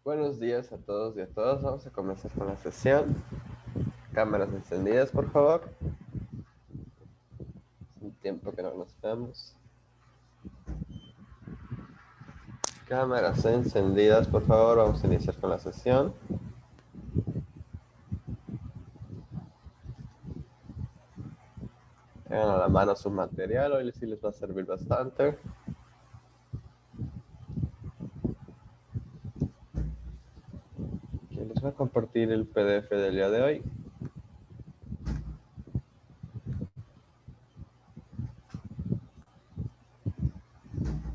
Buenos días a todos y a todas. Vamos a comenzar con la sesión. Cámaras encendidas, por favor. Es un tiempo que no nos vemos. Cámaras encendidas, por favor. Vamos a iniciar con la sesión. Tengan a la mano su material. Hoy sí les va a servir bastante. Les voy a compartir el PDF del día de hoy.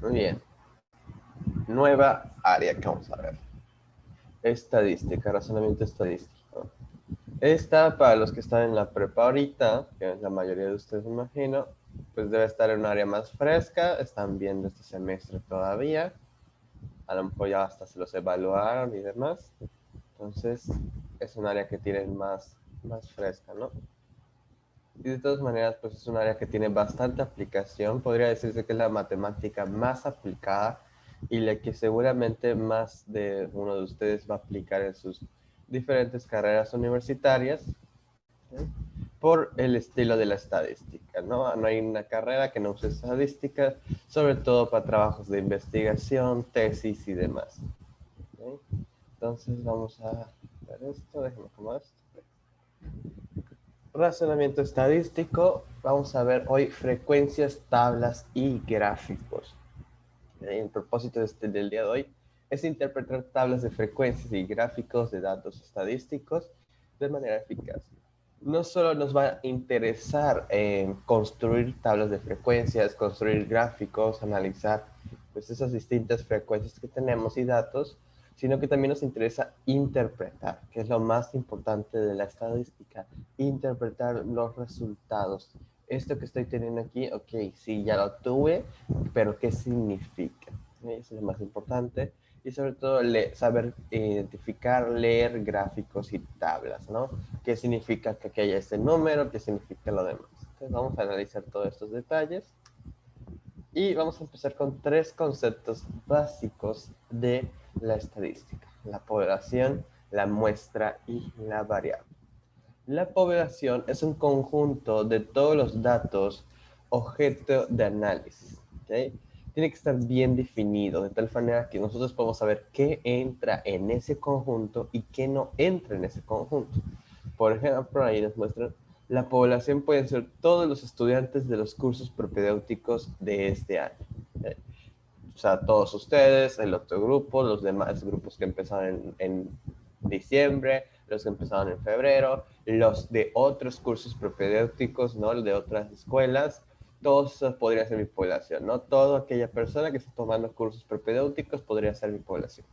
Muy bien. Nueva área que vamos a ver. Estadística, razonamiento estadístico. Esta, para los que están en la prepa ahorita, que es la mayoría de ustedes me imagino, pues debe estar en un área más fresca. Están viendo este semestre todavía. A lo mejor ya hasta se los evaluaron y demás. Entonces, es un área que tienen más fresca, ¿no? Y de todas maneras, pues es un área que tiene bastante aplicación. Podría decirse que es la matemática más aplicada y la que seguramente más de uno de ustedes va a aplicar en sus diferentes carreras universitarias, ¿sí? Por el estilo de la estadística, ¿no? No hay una carrera que no use estadística, sobre todo para trabajos de investigación, tesis y demás. ¿Sí? Entonces vamos a ver esto, déjenme acomodar esto. Razonamiento estadístico, vamos a ver hoy frecuencias, tablas y gráficos. El propósito del día de hoy es interpretar tablas de frecuencias y gráficos de datos estadísticos de manera eficaz. No solo nos va a interesar construir tablas de frecuencias, construir gráficos, analizar pues, esas distintas frecuencias que tenemos y datos, sino que también nos interesa interpretar, que es lo más importante de la estadística, interpretar los resultados. Esto que estoy teniendo aquí, ok, sí, ya lo tuve, pero ¿qué significa? Eso es lo más importante. Y sobre todo saber identificar, leer gráficos y tablas, ¿no? ¿Qué significa que aquí haya este número? ¿Qué significa lo demás? Entonces vamos a analizar todos estos detalles. Y vamos a empezar con tres conceptos básicos de la estadística: la población, la muestra y la variable. La población es un conjunto de todos los datos objeto de análisis. ¿Okay? Tiene que estar bien definido, de tal manera que nosotros podamos saber qué entra en ese conjunto y qué no entra en ese conjunto. Por ejemplo, ahí nos muestran, la población pueden ser todos los estudiantes de los cursos propedéuticos de este año. ¿Okay? O sea, todos ustedes, el otro grupo, los demás grupos que empezaron en diciembre, los que empezaron en febrero, los de otros cursos propedéuticos, ¿no? Los de otras escuelas, todos esos podrían ser mi población, ¿no? Toda aquella persona que está tomando cursos propedéuticos podría ser mi población.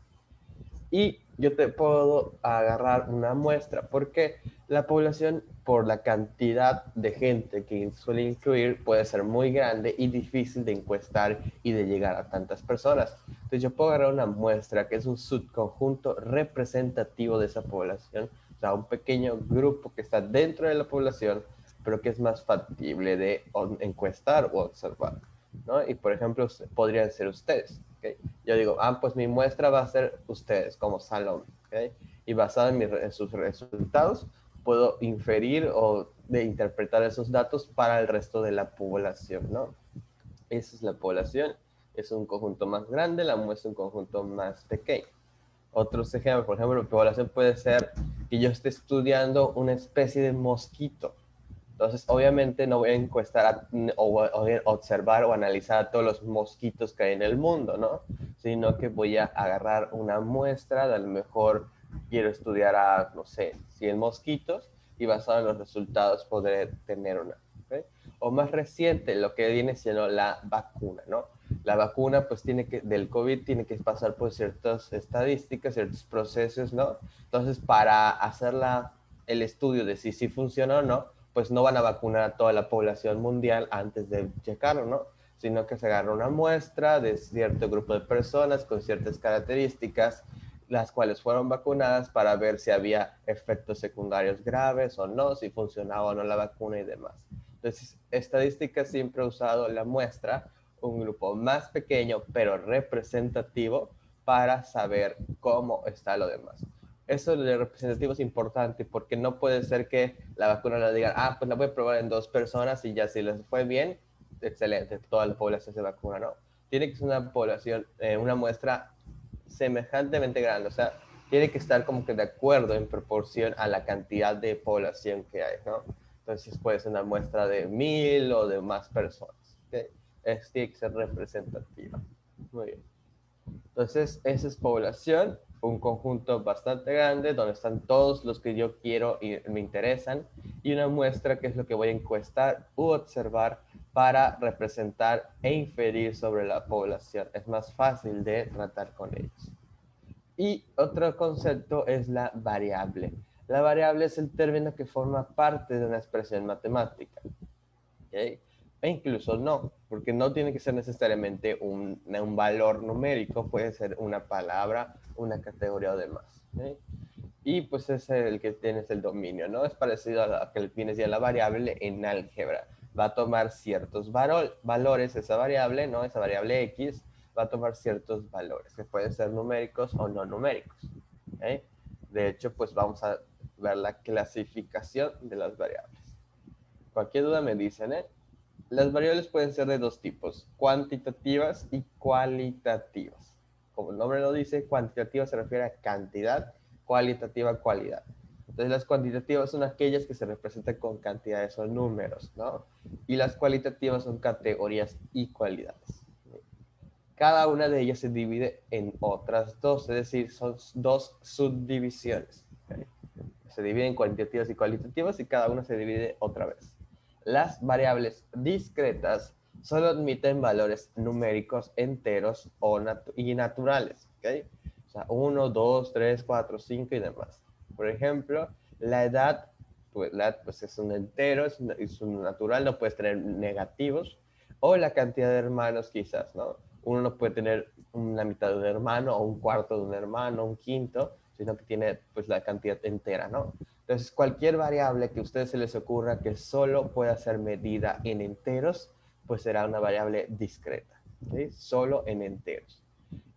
Y yo te puedo agarrar una muestra, porque la población, por la cantidad de gente que suele incluir, puede ser muy grande y difícil de encuestar y de llegar a tantas personas. Entonces yo puedo agarrar una muestra que es un subconjunto representativo de esa población, o sea, un pequeño grupo que está dentro de la población, pero que es más factible de encuestar o observar, ¿no? Y por ejemplo, podrían ser ustedes. ¿Okay? Yo digo, pues mi muestra va a ser ustedes como salón, ¿okay? Y basado en sus resultados, puedo inferir o de interpretar esos datos para el resto de la población, ¿no? Esa es la población, es un conjunto más grande, la muestra es un conjunto más pequeño. Otros ejemplos, por ejemplo, la población puede ser que yo esté estudiando una especie de mosquito. Entonces, obviamente no voy a encuestar o observar o analizar a todos los mosquitos que hay en el mundo, ¿no? Sino que voy a agarrar una muestra, de a lo mejor quiero estudiar a, no sé, 100 mosquitos y basado en los resultados podré tener una. ¿Okay? O más reciente, lo que viene siendo la vacuna, ¿no? La vacuna, pues, del COVID tiene que pasar por ciertas estadísticas, ciertos procesos, ¿no? Entonces, para hacer el estudio de si funciona o no, pues no van a vacunar a toda la población mundial antes de checarlo, ¿no? Sino que se agarra una muestra de cierto grupo de personas con ciertas características, las cuales fueron vacunadas para ver si había efectos secundarios graves o no, si funcionaba o no la vacuna y demás. Entonces, estadística siempre ha usado la muestra, un grupo más pequeño pero representativo, para saber cómo está lo demás. Eso de representativo es importante porque no puede ser que la vacuna la digan, pues la voy a probar en 2 personas y ya si les fue bien, excelente, toda la población se vacuna, no. Tiene que ser una población, una muestra semejantemente grande, o sea, tiene que estar como que de acuerdo en proporción a la cantidad de población que hay, ¿no? Entonces puede ser una muestra de 1000 o de más personas, ¿okay? Tiene que ser representativa. Muy bien. Entonces, esa es población, un conjunto bastante grande donde están todos los que yo quiero y me interesan, y una muestra que es lo que voy a encuestar u observar para representar e inferir sobre la población. Es más fácil de tratar con ellos. Y otro concepto es la variable. La variable es el término que forma parte de una expresión matemática. ¿Okay? E incluso no, porque no tiene que ser necesariamente un valor numérico, puede ser una palabra, una categoría o demás. ¿Okay? Y pues es el que tienes el dominio, ¿no? Es parecido a la que tienes ya la variable en álgebra. Va a tomar ciertos valores esa variable, ¿no? Esa variable X va a tomar ciertos valores, que pueden ser numéricos o no numéricos. ¿Okay? De hecho, pues vamos a ver la clasificación de las variables. Cualquier duda me dicen, ¿eh? Las variables pueden ser de dos tipos, cuantitativas y cualitativas. Como el nombre lo dice, cuantitativa se refiere a cantidad, cualitativa a cualidad. Entonces las cuantitativas son aquellas que se representan con cantidades o números, ¿no? Y las cualitativas son categorías y cualidades. Cada una de ellas se divide en otras dos, es decir, son dos subdivisiones. ¿Okay? Se divide en cuantitativas y cualitativas y cada una se divide otra vez. Las variables discretas solo admiten valores numéricos enteros y naturales. ¿Okay? O sea, 1, 2, 3, 4, 5 y demás. Por ejemplo, la edad, pues es un entero, es un natural, no puedes tener negativos. O la cantidad de hermanos quizás, ¿no? Uno no puede tener una mitad de un hermano o un cuarto de un hermano, un quinto, sino que tiene pues la cantidad entera, ¿no? Entonces, cualquier variable que a ustedes se les ocurra que solo pueda ser medida en enteros, pues será una variable discreta, ¿sí? Solo en enteros.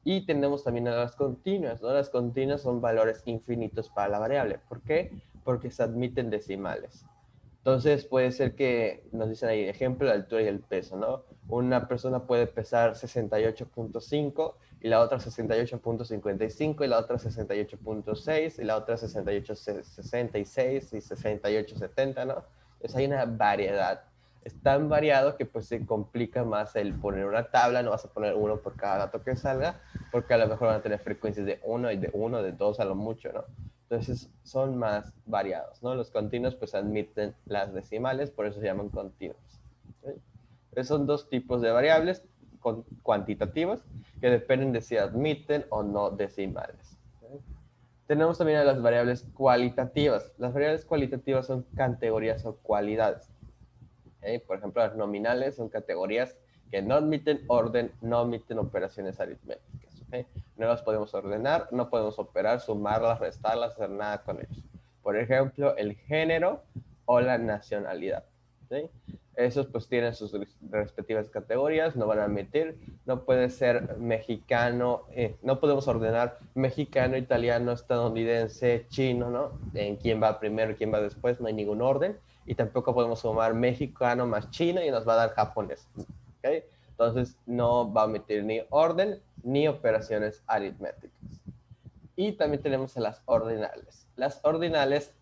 Y tenemos también a las continuas, ¿no? Las continuas son valores infinitos para la variable. ¿Por qué? Porque se admiten decimales. Entonces puede ser que nos dicen ahí, ejemplo, la altura y el peso, ¿no? Una persona puede pesar 68.5 y la otra 68.55 y la otra 68.6 y la otra 68.66 y 68.70, ¿no? Entonces hay una variedad. Es tan variado que pues se complica más el poner una tabla, no vas a poner uno por cada dato que salga, porque a lo mejor van a tener frecuencias de 1 y de 1, de 2 a lo mucho, ¿no? Entonces son más variados, ¿no? Los continuos pues admiten las decimales, por eso se llaman continuos. ¿Sí? Entonces, son dos tipos de variables cuantitativas que dependen de si admiten o no decimales. ¿Sí? Tenemos también a las variables cualitativas. Las variables cualitativas son categorías o cualidades. ¿Sí? Por ejemplo, las nominales son categorías que no admiten orden, no admiten operaciones aritméticas. ¿Okay? No las podemos ordenar, no podemos operar, sumarlas, restarlas, hacer nada con ellos. Por ejemplo, el género o la nacionalidad. ¿Sí? Esos pues tienen sus respectivas categorías, no van a admitir, no puede ser mexicano, no podemos ordenar mexicano, italiano, estadounidense, chino, ¿no? En quién va primero, quién va después, no hay ningún orden, y tampoco podemos sumar mexicano más chino y nos va a dar japonés. ¿Okay? Entonces no va a admitir ni orden ni operaciones aritméticas. Y también tenemos a las ordinales. Las ordinales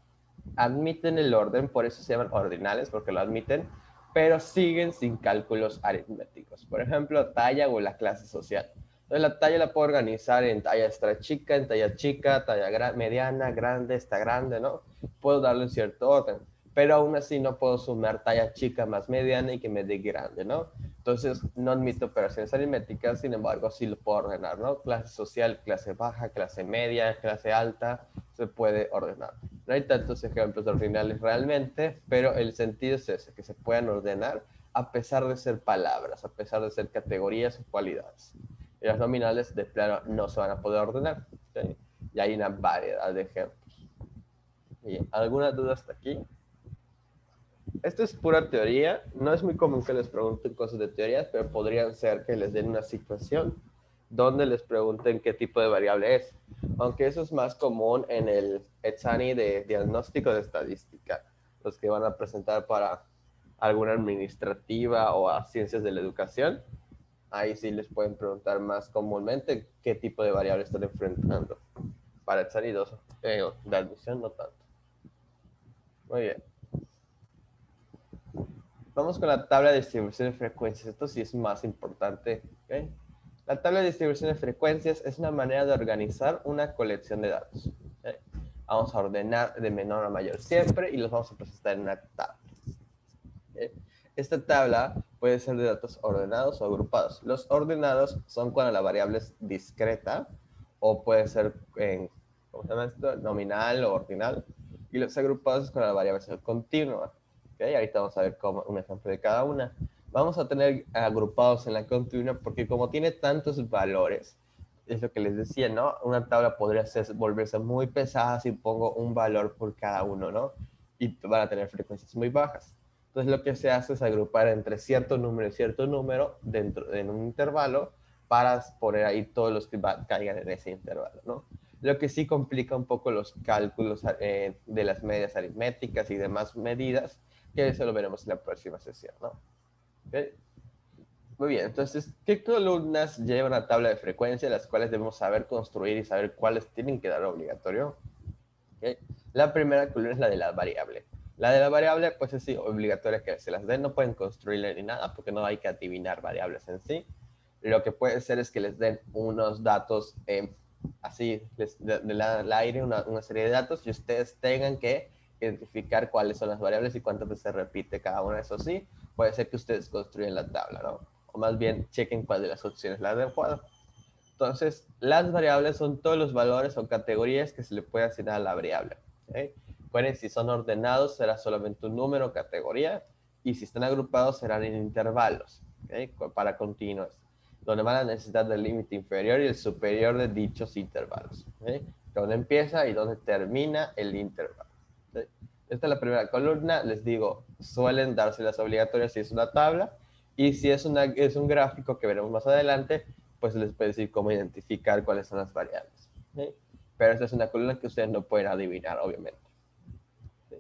admiten el orden, por eso se llaman ordinales, porque lo admiten, pero siguen sin cálculos aritméticos. Por ejemplo, talla o la clase social. Entonces la talla la puedo organizar en talla extra chica, en talla talla mediana, grande, está grande, ¿no? Puedo darle un cierto orden, pero aún así no puedo sumar talla chica más mediana y que me dé grande, ¿no? Entonces no admito operaciones aritméticas, sin embargo sí lo puedo ordenar, ¿no? Clase social, clase baja, clase media, clase alta, se puede ordenar. No hay tantos ejemplos ordinales realmente, pero el sentido es ese, que se puedan ordenar a pesar de ser palabras, a pesar de ser categorías o cualidades. Y las nominales de plano no se van a poder ordenar. ¿Sí? Y hay una variedad de ejemplos. Bien, ¿alguna duda hasta aquí? Esto es pura teoría. No es muy común que les pregunten cosas de teorías, pero podrían ser que les den una situación donde les pregunten qué tipo de variable es. Aunque eso es más común en el examen de diagnóstico de estadística, los que van a presentar para alguna administrativa o a ciencias de la educación. Ahí sí les pueden preguntar más comúnmente qué tipo de variable están enfrentando. Para examen de admisión no tanto. Muy bien. Vamos con la tabla de distribución de frecuencias. Esto sí es más importante. ¿Okay? La tabla de distribución de frecuencias es una manera de organizar una colección de datos. ¿Okay? Vamos a ordenar de menor a mayor siempre y los vamos a presentar en una tabla. ¿Okay? Esta tabla puede ser de datos ordenados o agrupados. Los ordenados son cuando la variable es discreta o puede ser en, ¿cómo se llama esto? Nominal o ordinal. Y los agrupados es cuando la variable es continua. ¿Okay? Ahorita vamos a ver un ejemplo de cada una. Vamos a tener agrupados en la continua porque como tiene tantos valores, es lo que les decía, ¿no? Una tabla podría volverse muy pesada si pongo un valor por cada uno, ¿no? Y van a tener frecuencias muy bajas. Entonces lo que se hace es agrupar entre cierto número y cierto número dentro en un intervalo para poner ahí todos los que caigan en ese intervalo, ¿no? Lo que sí complica un poco los cálculos de las medias aritméticas y demás medidas, que eso lo veremos en la próxima sesión, ¿no? ¿Okay? Muy bien, entonces, ¿qué columnas lleva una tabla de frecuencia, las cuales debemos saber construir y saber cuáles tienen que dar obligatorio? ¿Okay? La primera columna es la de la variable. La de la variable, pues es obligatoria que se las den, no pueden construirle ni nada porque no hay que adivinar variables en sí. Lo que puede ser es que les den unos datos así, del aire, una serie de datos y ustedes tengan que identificar cuáles son las variables y cuántas veces se repite cada una. Eso sí, puede ser que ustedes construyan la tabla, ¿no? O más bien chequen cuál de las opciones es la adecuada. Entonces, las variables son todos los valores o categorías que se le puede asignar a la variable. ¿Okay? Recuerden, si son ordenados, será solamente un número o categoría, y si están agrupados, serán en intervalos, ¿okay? Para continuos, donde van a necesitar del límite inferior y el superior de dichos intervalos. ¿Okay? Donde empieza y donde termina el intervalo. ¿Okay? Esta es la primera columna, les digo, suelen darse las obligatorias si es una tabla, y si es un gráfico que veremos más adelante, pues les puede decir cómo identificar cuáles son las variables. ¿Sí? Pero esta es una columna que ustedes no pueden adivinar, obviamente. ¿Sí?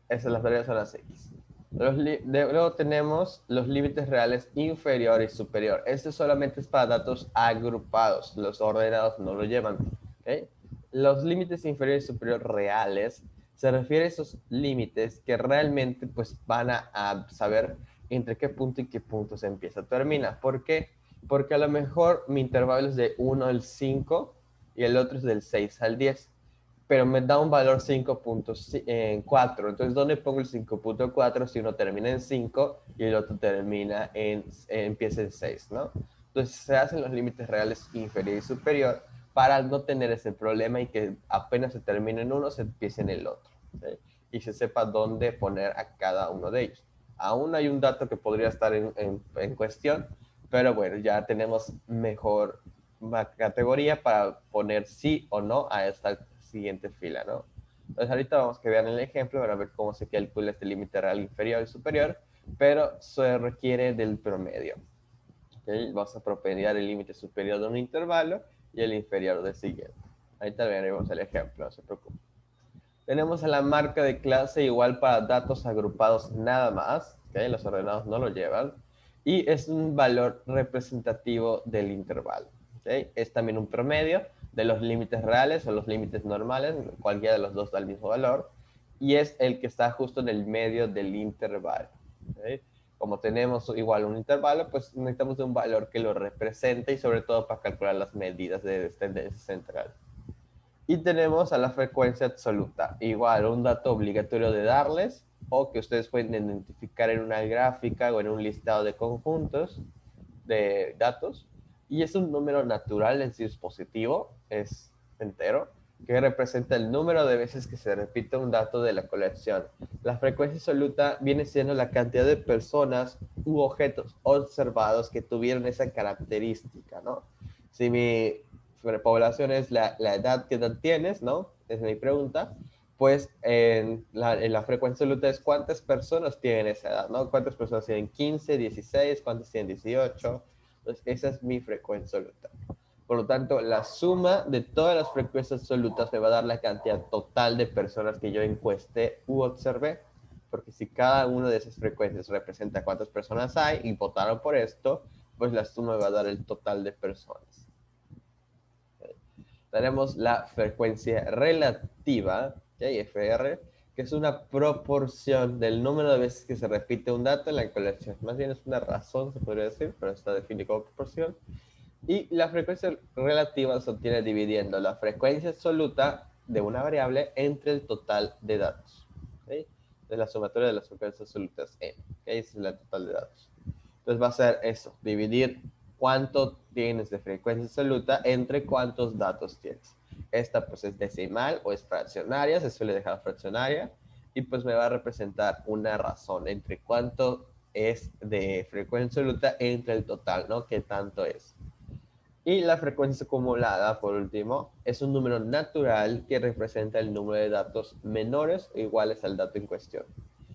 Esas las variables son las X. Luego tenemos los límites reales inferior y superior. Este solamente es para datos agrupados. Los ordenados no lo llevan. ¿Okay? Los límites inferior y superior reales se refiere a esos límites que realmente pues, van a saber entre qué punto y qué punto se empieza a terminar. ¿Por qué? Porque a lo mejor mi intervalo es de 1 al 5 y el otro es del 6 al 10, pero me da un valor 5.4. Entonces, ¿dónde pongo el 5.4 si uno termina en 5 y el otro termina empieza en 6, ¿no? Entonces, se hacen los límites reales inferior y superior para no tener ese problema y que apenas se termine en uno, se empiece en el otro. ¿Sí? Y se sepa dónde poner a cada uno de ellos. Aún hay un dato que podría estar en cuestión, pero bueno, ya tenemos mejor categoría para poner sí o no a esta siguiente fila, ¿no? Entonces ahorita vamos que vean el ejemplo para ver cómo se calcula este límite real inferior y superior, pero se requiere del promedio. ¿Okay? Vamos a promediar el límite superior de un intervalo y el inferior del siguiente. Ahorita veremos el ejemplo, no se preocupen. Tenemos a la marca de clase igual para datos agrupados nada más, ¿okay? Los ordenados no lo llevan, y es un valor representativo del intervalo. ¿Okay? Es también un promedio de los límites reales o los límites normales, cualquiera de los dos da el mismo valor, y es el que está justo en el medio del intervalo. ¿Okay? Como tenemos igual un intervalo, pues necesitamos de un valor que lo represente y sobre todo para calcular las medidas de tendencia central. Y tenemos a la frecuencia absoluta, igual un dato obligatorio de darles o que ustedes pueden identificar en una gráfica o en un listado de conjuntos de datos. Y es un número natural, es decir, es positivo, es entero, que representa el número de veces que se repite un dato de la colección. La frecuencia absoluta viene siendo la cantidad de personas u objetos observados que tuvieron esa característica, ¿no? Si mi población es la edad que edad tienes, ¿no? Es mi pregunta. Pues en la frecuencia absoluta es cuántas personas tienen esa edad, ¿no? ¿Cuántas personas tienen 15, 16, cuántas tienen 18? Entonces, esa es mi frecuencia absoluta. Por lo tanto, la suma de todas las frecuencias absolutas me va a dar la cantidad total de personas que yo encuesté u observé, porque si cada una de esas frecuencias representa cuántas personas hay y votaron por esto, pues la suma me va a dar el total de personas. Tenemos la frecuencia relativa, ¿okay? FR, que es una proporción del número de veces que se repite un dato en la colección. Más bien es una razón, se podría decir, pero está definido como proporción. Y la frecuencia relativa se obtiene dividiendo la frecuencia absoluta de una variable entre el total de datos. ¿Okay? Es la sumatoria de las frecuencias absolutas n. ¿Okay? Esa es la total de datos. Entonces va a ser eso, dividir cuánto tienes de frecuencia absoluta entre cuántos datos tienes. Esta pues es decimal o es fraccionaria, se suele dejar fraccionaria, y pues me va a representar una razón entre cuánto es de frecuencia absoluta entre el total, ¿no? ¿Qué tanto es? Y la frecuencia acumulada, por último, es un número natural que representa el número de datos menores o iguales al dato en cuestión.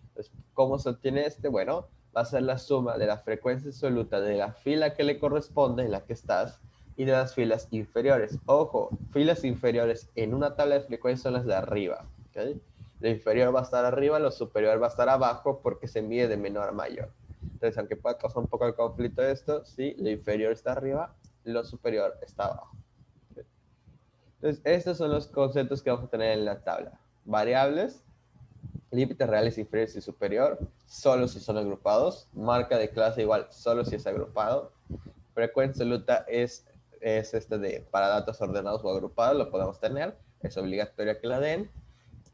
Entonces, ¿cómo se obtiene este? Bueno, va a ser la suma de la frecuencia absoluta de la fila que le corresponde, en la que estás, y de las filas inferiores. Ojo, filas inferiores en una tabla de frecuencia son las de arriba. ¿Okay? Lo inferior va a estar arriba, lo superior va a estar abajo porque se mide de menor a mayor. Entonces, aunque pueda causar un poco de conflicto esto, sí, lo inferior está arriba, lo superior está abajo. Entonces, estos son los conceptos que vamos a tener en la tabla. Variables, límites reales inferiores y superior, solo si son agrupados. Marca de clase igual, solo si es agrupado. Frecuencia absoluta es de para datos ordenados o agrupados, lo podemos tener. Es obligatorio que la den.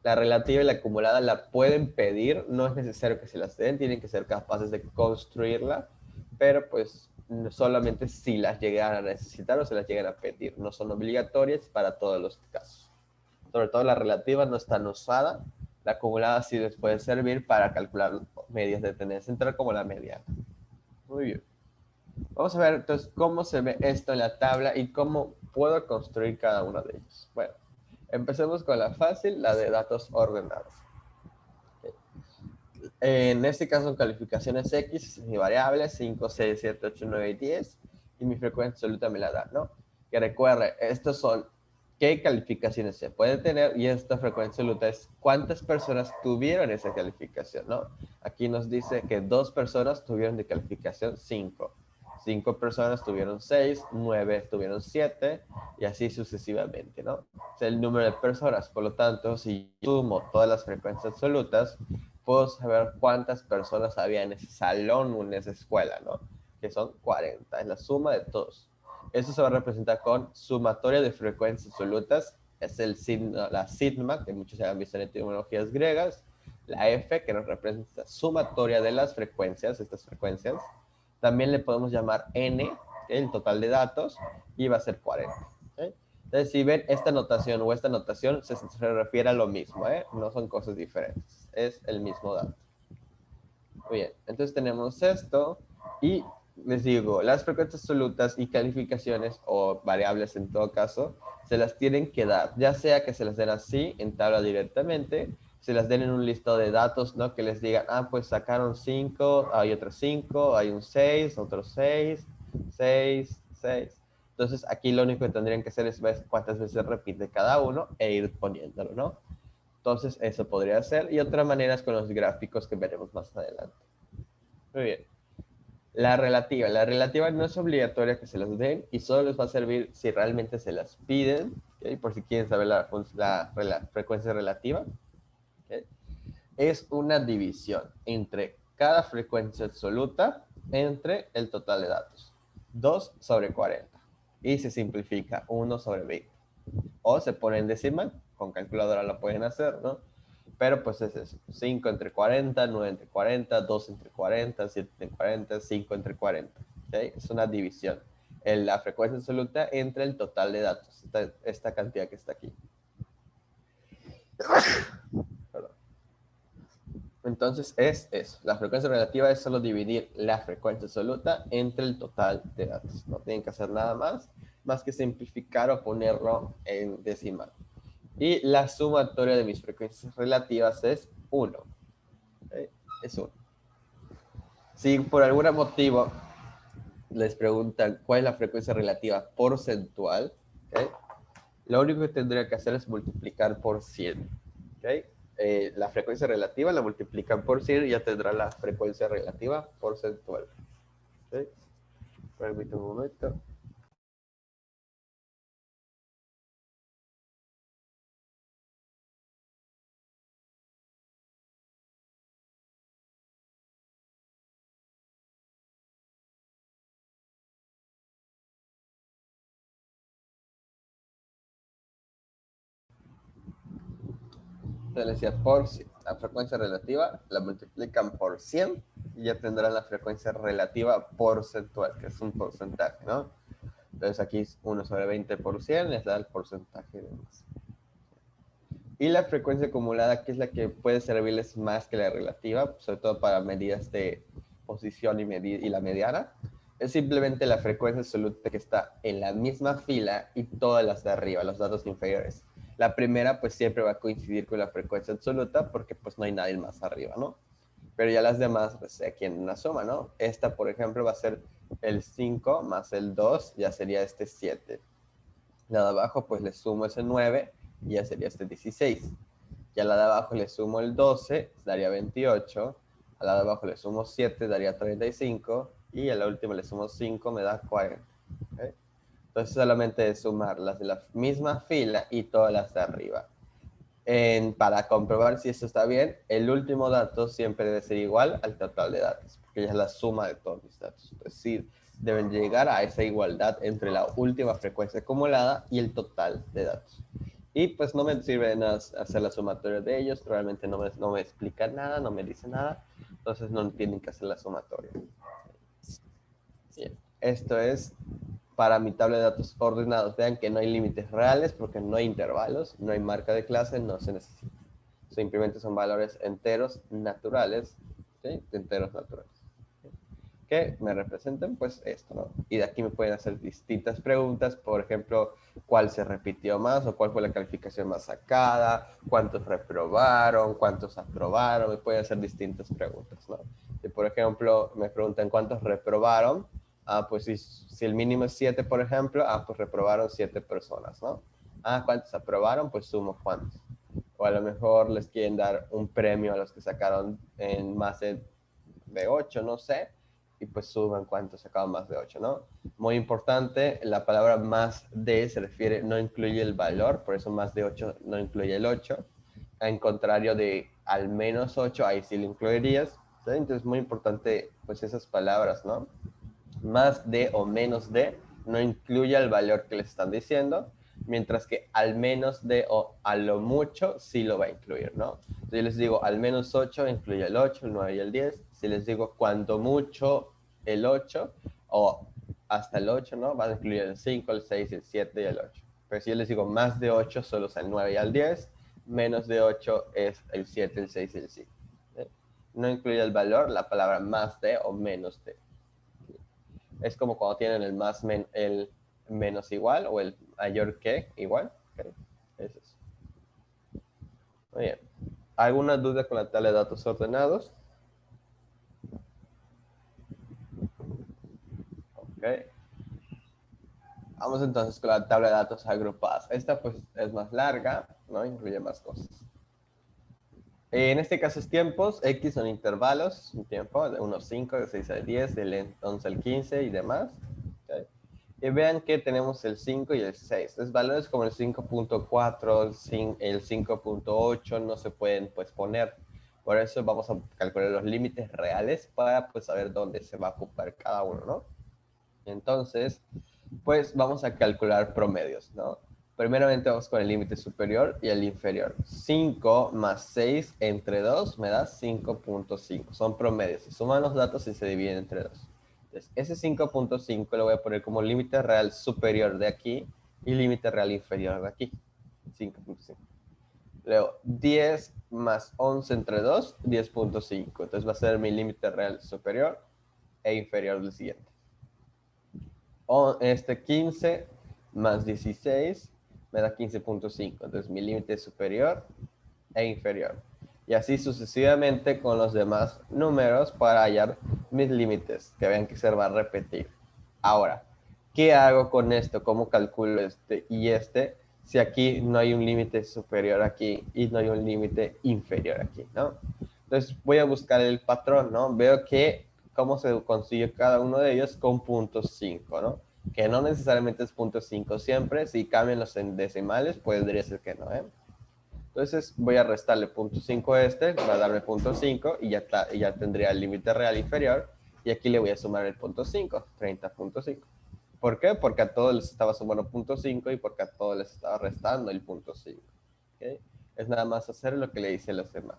La relativa y la acumulada la pueden pedir, no es necesario que se las den, tienen que ser capaces de construirla, pero pues solamente si las llegan a necesitar o se las llegan a pedir, no son obligatorias para todos los casos. Sobre todo la relativa no es tan usada, la acumulada sí les puede servir para calcular medias de tendencia central como la mediana. Muy bien. Vamos a ver entonces cómo se ve esto en la tabla y cómo puedo construir cada uno de ellos. Bueno, empecemos con la fácil, la de datos ordenados. En este caso son calificaciones X, mi variable, 5, 6, 7, 8, 9 y 10, y mi frecuencia absoluta me la da, ¿no? Que recuerde, estos son qué calificaciones se pueden tener y esta frecuencia absoluta es cuántas personas tuvieron esa calificación, ¿no? Aquí nos dice que 2 personas tuvieron de calificación 5, 5 personas tuvieron 6, 9 tuvieron 7 y así sucesivamente, ¿no? Es el número de personas, por lo tanto, si sumo todas las frecuencias absolutas, puedo saber cuántas personas había en ese salón o en esa escuela, ¿no? Que son 40, es la suma de todos. Eso se va a representar con sumatoria de frecuencias absolutas, es el signo, la sigma, que muchos ya han visto en etimologías griegas, la F, que nos representa sumatoria de las frecuencias, estas frecuencias. También le podemos llamar N, el total de datos, y va a ser 40. ¿Okay? Entonces, si ven esta notación o esta notación, se refiere a lo mismo, ¿eh? No son cosas diferentes, es el mismo dato. Muy bien, entonces tenemos esto y les digo, las frecuencias absolutas y calificaciones o variables en todo caso, se las tienen que dar, ya sea que se las den así en tabla directamente, se las den en un listado de datos, ¿no? Que les digan, ah, pues sacaron 5, hay otros 5, hay un 6, otros 6, 6, 6. Entonces aquí lo único que tendrían que hacer es ver cuántas veces repite cada uno e ir poniéndolo, ¿no? Entonces, eso podría ser. Y otra manera es con los gráficos que veremos más adelante. Muy bien. La relativa. La relativa no es obligatoria que se las den y solo les va a servir si realmente se las piden. ¿Okay? Por si quieren saber la frecuencia relativa. ¿Okay? Es una división entre cada frecuencia absoluta entre el total de datos. 2 sobre 40. Y se simplifica 1 sobre 20. O se pone en decimal, con calculadora lo pueden hacer, ¿no? Pero pues es eso, 5 entre 40, 9 entre 40, 2 entre 40, 7 entre 40, 5 entre 40. ¿Okay? Es una división. La frecuencia absoluta entre el total de datos, esta cantidad que está aquí. Perdón. Entonces es eso. La frecuencia relativa es solo dividir la frecuencia absoluta entre el total de datos. No tienen que hacer nada más que simplificar o ponerlo en decimal. Y la sumatoria de mis frecuencias relativas es 1. ¿Okay? Es 1. Si por algún motivo les preguntan cuál es la frecuencia relativa porcentual, ¿okay? Lo único que tendría que hacer es multiplicar por 100. ¿Okay? La frecuencia relativa la multiplican por 100 y ya tendrá la frecuencia relativa porcentual. ¿Okay? Permítame un momento. Entonces les decía, la frecuencia relativa la multiplican por 100 y ya tendrán la frecuencia relativa porcentual, que es un porcentaje, ¿no? Entonces aquí es 1 sobre 20 por 100, les da el porcentaje de masa. Y la frecuencia acumulada, que es la que puede servirles más que la relativa, sobre todo para medidas de posición y la mediana, es simplemente la frecuencia absoluta que está en la misma fila y todas las de arriba, los datos inferiores. La primera pues siempre va a coincidir con la frecuencia absoluta porque pues no hay nadie más arriba, ¿no? Pero ya las demás, pues aquí en una suma, ¿no? Esta, por ejemplo, va a ser el 5 más el 2, ya sería este 7. La de abajo, pues le sumo ese 9 y ya sería este 16. Y a la de abajo le sumo el 12, daría 28. A la de abajo le sumo 7, daría 35. Y a la última le sumo 5, me da 40. ¿Okay? Entonces solamente es sumar las de la misma fila y todas las de arriba. Para comprobar si esto está bien, el último dato siempre debe ser igual al total de datos, porque ya es la suma de todos mis datos. Es decir, deben llegar a esa igualdad entre la última frecuencia acumulada y el total de datos. Y pues no me sirve de nada hacer la sumatoria de ellos, realmente no me explica nada, no me dice nada, entonces no tienen que hacer la sumatoria. Bien. Esto es para mi tabla de datos ordenados. Vean que no hay límites reales porque no hay intervalos, no hay marca de clase, no se necesita. Simplemente son valores enteros naturales, ¿sí? Enteros naturales. Que me representen pues esto, ¿no? Y de aquí me pueden hacer distintas preguntas, por ejemplo, cuál se repitió más o cuál fue la calificación más sacada, cuántos reprobaron, cuántos aprobaron, me pueden hacer distintas preguntas, ¿no? Si por ejemplo me preguntan cuántos reprobaron, pues si el mínimo es 7, por ejemplo, pues reprobaron 7 personas, ¿no? ¿Cuántos aprobaron? Pues sumo cuántos. O a lo mejor les quieren dar un premio a los que sacaron en más de 8, no sé, y pues suman cuántos sacaban más de 8, ¿no? Muy importante, la palabra más de se refiere, no incluye el valor, por eso más de 8 no incluye el 8. En contrario de al menos 8, ahí sí lo incluirías. ¿Sí? Entonces, muy importante, pues esas palabras, ¿no? Más de o menos de no incluye el valor que les están diciendo, mientras que al menos de o a lo mucho sí lo va a incluir, ¿no? Si les digo al menos 8, incluye el 8, el 9 y el 10. Si les digo cuando mucho el 8 o hasta el 8, ¿no? Va a incluir el 5, el 6, el 7 y el 8. Pero si yo les digo más de 8, solo es el 9 y el 10. Menos de 8 es el 7, el 6 y el 5. ¿Sí? No incluye el valor, la palabra más de o menos de. Es como cuando tienen el menos igual o el mayor que igual. Okay. Eso es. Muy bien. ¿Alguna duda con la tabla de datos ordenados? Ok. Vamos entonces con la tabla de datos agrupadas. Esta pues es más larga, ¿no? Incluye más cosas. En este caso es tiempos, X son intervalos, un tiempo de 1 a 5, de 6 al 10, del 11 al 15 y demás. Okay. Y vean que tenemos el 5 y el 6. Entonces, valores como el 5.4, el 5.8 no se pueden pues poner. Por eso vamos a calcular los límites reales para pues saber dónde se va a ocupar cada uno, ¿no? Entonces, pues vamos a calcular promedios, ¿no? Primeramente vamos con el límite superior y el inferior. 5 más 6 entre 2 me da 5.5. Son promedios. Se suman los datos y se dividen entre 2. Entonces, ese 5.5 lo voy a poner como límite real superior de aquí y límite real inferior de aquí. 5.5. Luego, 10 más 11 entre 2, 10.5. Entonces va a ser mi límite real superior e inferior del siguiente. 15 más 16 me da 15.5. Entonces mi límite superior e inferior. Y así sucesivamente con los demás números para hallar mis límites, que vean que se va a repetir. Ahora, ¿qué hago con esto? ¿Cómo calculo este y este? Si aquí no hay un límite superior aquí y no hay un límite inferior aquí, ¿no? Entonces voy a buscar el patrón, ¿no? Veo que cómo se consigue cada uno de ellos con punto 5, ¿no? Que no necesariamente es punto 5 siempre, si cambian los decimales, podría ser que no, ¿eh? Entonces voy a restarle punto 5 a este, va a darme punto 5 y ya tendría el límite real inferior. Y aquí le voy a sumar el punto 5, 30.5. ¿Por qué? Porque a todos les estaba sumando punto 5 y porque a todos les estaba restando el punto 5. ¿Okay? Es nada más hacer lo que le hice a los demás.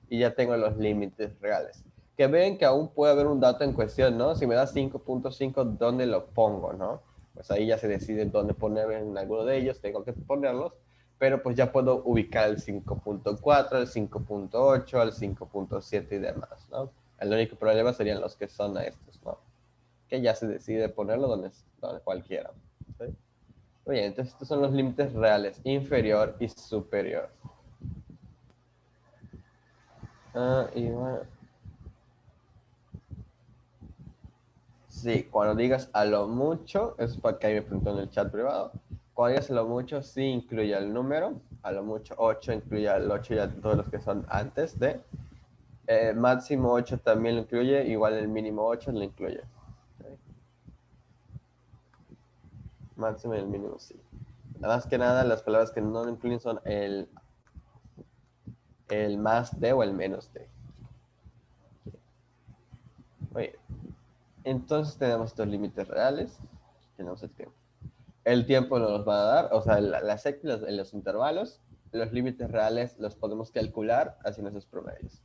Y ya tengo los límites reales. Que ven que aún puede haber un dato en cuestión, ¿no? Si me da 5.5, ¿dónde lo pongo, no? Pues ahí ya se decide dónde poner en alguno de ellos, tengo que ponerlos, pero pues ya puedo ubicar el 5.4, el 5.8, el 5.7 y demás, ¿no? El único problema serían los que son a estos, ¿no? Que ya se decide ponerlo donde cualquiera. ¿Sí? Muy bien, entonces estos son los límites reales, inferior y superior. Y bueno, sí, cuando digas a lo mucho, eso es para que ahí me preguntó en el chat privado. Cuando digas a lo mucho, sí incluye el número. A lo mucho 8 incluye el 8 y todos los que son antes de. Máximo 8 también lo incluye, igual el mínimo 8 lo incluye. ¿Okay? Máximo y el mínimo sí. Más que nada, las palabras que no lo incluyen son el más de o el menos de. Muy bien. Entonces tenemos estos límites reales. Tenemos el tiempo. El tiempo nos va a dar, o sea, las X en los intervalos, los límites reales los podemos calcular haciendo esos promedios.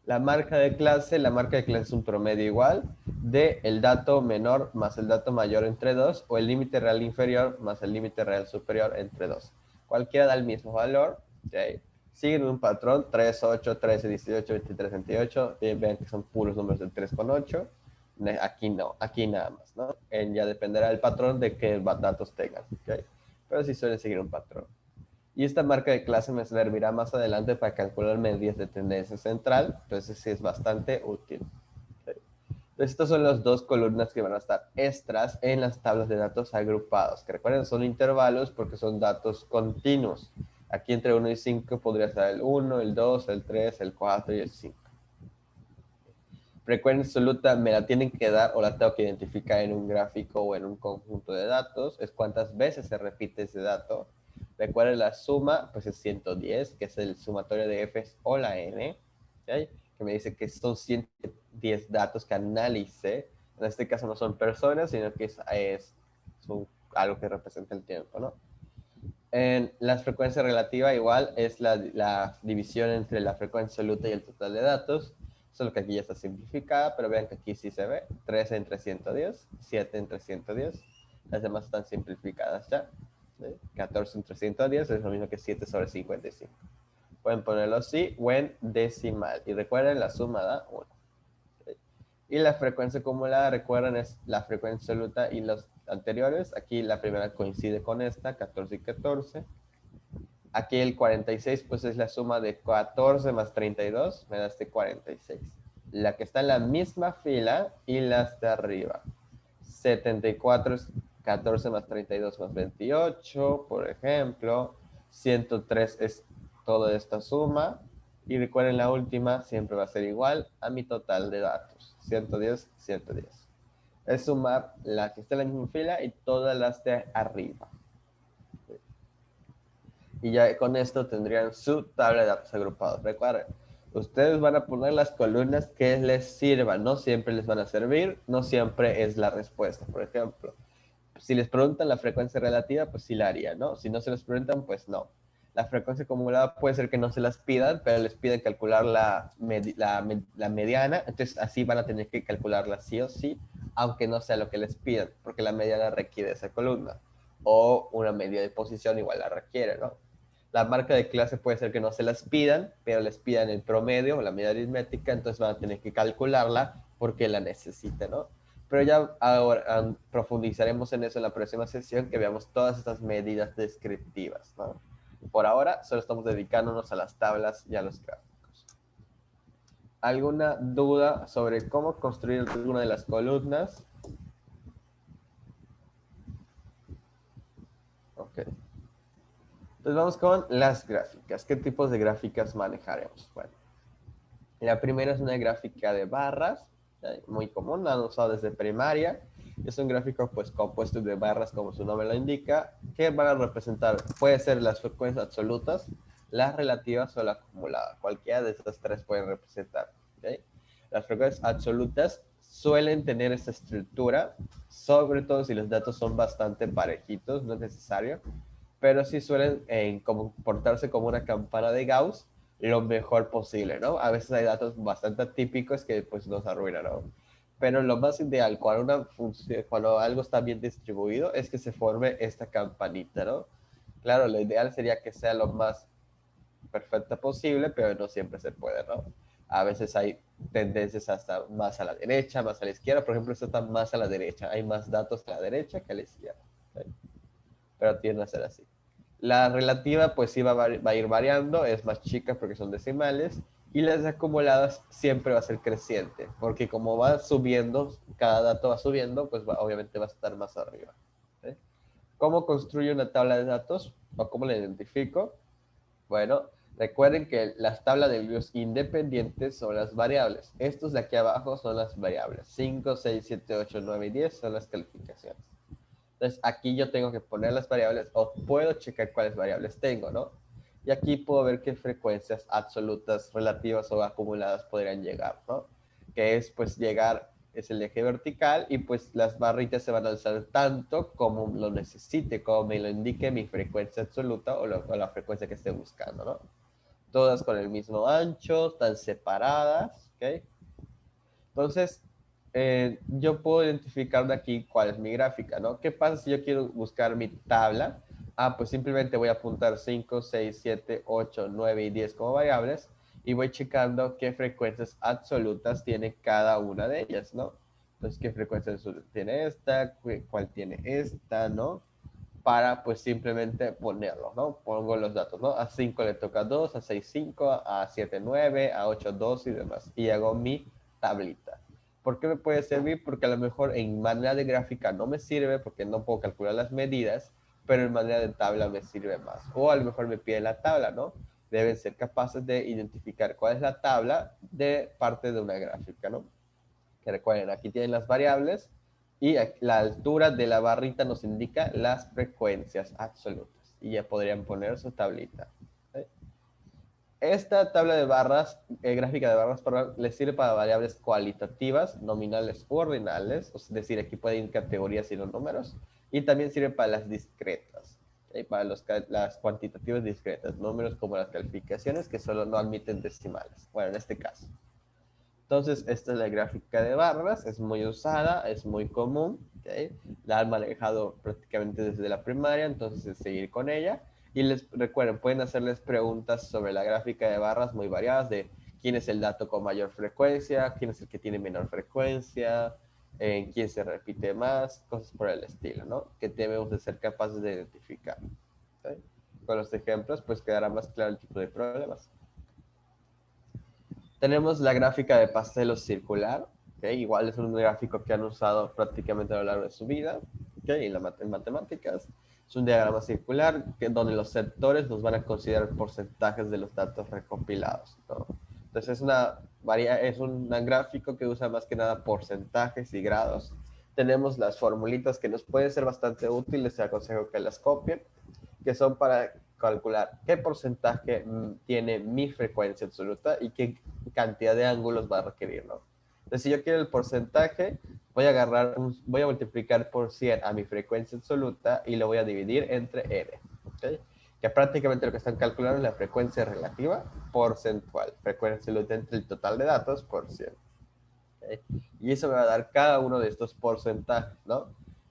La marca de clase es un promedio igual de el dato menor más el dato mayor entre 2 o el límite real inferior más el límite real superior entre 2. Cualquiera da el mismo valor. ¿Okay? Siguen un patrón 3, 8, 13, 18, 23, 28. Vean que son puros números de 3 con 8. Aquí no, aquí nada más, ¿no? Ya dependerá del patrón de qué datos tengan, ¿okay? Pero sí suelen seguir un patrón. Y esta marca de clase me servirá más adelante para calcular medidas de tendencia central, entonces sí es bastante útil. ¿Okay? Entonces, estas son las dos columnas que van a estar extras en las tablas de datos agrupados, que recuerden son intervalos porque son datos continuos. Aquí entre 1 y 5 podría estar el 1, el 2, el 3, el 4 y el 5. Frecuencia absoluta me la tienen que dar o la tengo que identificar en un gráfico o en un conjunto de datos. Es cuántas veces se repite ese dato. Recuerden la suma, pues es 110, que es el sumatorio de Fs o la N. ¿Okay? Que me dice que son 110 datos que analicé. En este caso no son personas, sino que son algo que representa el tiempo, ¿no? En la frecuencia relativa igual es la división entre la frecuencia absoluta y el total de datos, solo que aquí ya está simplificada, pero vean que aquí sí se ve, 13 entre 110, 7 entre 110, las demás están simplificadas ya, ¿sí? 14 entre 110 es lo mismo que 7 sobre 55. Pueden ponerlo así o en decimal, y recuerden la suma da 1. Y la frecuencia acumulada, recuerden, es la frecuencia absoluta y los anteriores. Aquí la primera coincide con esta, 14 y 14. Aquí el 46, pues es la suma de 14 más 32, me da este 46. La que está en la misma fila y las de arriba. 74 es 14 más 32 más 28, por ejemplo. 103 es toda esta suma. Y recuerden, la última siempre va a ser igual a mi total de datos. 110, 110. Es sumar la que está en la misma fila y todas las de arriba. Y ya con esto tendrían su tabla de datos agrupados. Recuerden, ustedes van a poner las columnas que les sirvan. No siempre les van a servir, no siempre es la respuesta. Por ejemplo, si les preguntan la frecuencia relativa, pues sí la haría, ¿no? Si no se les preguntan, pues no. La frecuencia acumulada puede ser que no se las pidan, pero les piden calcular la mediana, entonces así van a tener que calcularla sí o sí, aunque no sea lo que les pidan, porque la mediana requiere esa columna. O una medida de posición igual la requiere, ¿no? La marca de clase puede ser que no se las pidan, pero les pidan el promedio o la medida aritmética, entonces van a tener que calcularla porque la necesitan, ¿no? Pero ya ahora profundizaremos en eso en la próxima sesión, que veamos todas estas medidas descriptivas, ¿no? Por ahora solo estamos dedicándonos a las tablas y a los gráficos. ¿Alguna duda sobre cómo construir alguna de las columnas? Ok. Entonces vamos con las gráficas. ¿Qué tipos de gráficas manejaremos? Bueno, la primera es una gráfica de barras, muy común, la han usado desde primaria. Es un gráfico pues compuesto de barras, como su nombre lo indica, que van a representar, puede ser las frecuencias absolutas, las relativas o la acumulada. Cualquiera de estas tres pueden representar. ¿Okay? Las frecuencias absolutas suelen tener esta estructura, sobre todo si los datos son bastante parejitos, no es necesario, pero sí suelen comportarse como una campana de Gauss lo mejor posible, ¿no? A veces hay datos bastante atípicos que pues nos arruinan, ¿no? Pero lo más ideal cuando algo está bien distribuido es que se forme esta campanita, ¿no? Claro, lo ideal sería que sea lo más perfecta posible, pero no siempre se puede, ¿no? A veces hay tendencias hasta más a la derecha, más a la izquierda. Por ejemplo, esto está más a la derecha. Hay más datos a la derecha que a la izquierda. ¿Sí? Pero tiende a ser así. La relativa pues sí va a ir variando, es más chica porque son decimales, y las acumuladas siempre va a ser creciente, porque como va subiendo, cada dato va subiendo, pues obviamente va a estar más arriba. ¿Sí? ¿Cómo construyo una tabla de datos? ¿O cómo la identifico? Bueno, recuerden que las tablas de libros independientes son las variables. Estos de aquí abajo son las variables. 5, 6, 7, 8, 9 y 10 son las calificaciones. Entonces aquí yo tengo que poner las variables o puedo checar cuáles variables tengo, ¿no? Y aquí puedo ver qué frecuencias absolutas, relativas o acumuladas podrían llegar, ¿no? Que es pues llegar, es el eje vertical y pues las barritas se van a alzar tanto como lo necesite, como me lo indique mi frecuencia absoluta o la frecuencia que esté buscando, ¿no? Todas con el mismo ancho, están separadas, ¿ok? Entonces, yo puedo identificar de aquí cuál es mi gráfica, ¿no? ¿Qué pasa si yo quiero buscar mi tabla? Ah, pues simplemente voy a apuntar 5, 6, 7, 8, 9 y 10 como variables y voy checando qué frecuencias absolutas tiene cada una de ellas, ¿no? Entonces, ¿qué frecuencia tiene esta? ¿Cuál tiene esta, no? Para pues simplemente ponerlo, ¿no? Pongo los datos, ¿no? A 5 le toca 2, a 6 5, a 7 9, a 8 2 y demás. Y hago mi tablita. ¿Por qué me puede servir? Porque a lo mejor en manera de gráfica no me sirve porque no puedo calcular las medidas, pero en manera de tabla me sirve más. O a lo mejor me pide la tabla, ¿no? Deben ser capaces de identificar cuál es la tabla de parte de una gráfica, ¿no? Que recuerden, aquí tienen las variables y la altura de la barrita nos indica las frecuencias absolutas. Y ya podrían poner su tablita. ¿Sí? Esta tabla de barras, gráfica de barras, perdón, les sirve para variables cualitativas, nominales u ordinales, es decir, aquí pueden ir categorías y los números, y también sirve para las discretas, ¿sí? Para las cuantitativas discretas, números como las calificaciones que solo no admiten decimales, bueno, en este caso. Entonces, esta es la gráfica de barras, es muy usada, es muy común, ¿okay? La han manejado prácticamente desde la primaria, entonces es seguir con ella. Y les recuerden, pueden hacerles preguntas sobre la gráfica de barras muy variadas de quién es el dato con mayor frecuencia, quién es el que tiene menor frecuencia, en quién se repite más, cosas por el estilo, ¿no? Que debemos de ser capaces de identificar. ¿Okay? Con los ejemplos, pues quedará más claro el tipo de problemas. Tenemos la gráfica de pastel circular, ¿okay? Igual es un gráfico que han usado prácticamente a lo largo de su vida, ¿okay? En matemáticas. Es un diagrama circular donde los sectores nos van a considerar porcentajes de los datos recopilados, ¿no? Entonces es un gráfico que usa más que nada porcentajes y grados. Tenemos las formulitas que nos pueden ser bastante útiles, te aconsejo que las copien, que son para calcular qué porcentaje tiene mi frecuencia absoluta y qué cantidad de ángulos va a requerir, ¿no? Entonces, si yo quiero el porcentaje, voy a multiplicar por 100 a mi frecuencia absoluta y lo voy a dividir entre n, ¿okay? Que prácticamente lo que están calculando es la frecuencia relativa porcentual, frecuencia absoluta entre el total de datos por 100. ¿Okay? Y eso me va a dar cada uno de estos porcentajes, ¿no?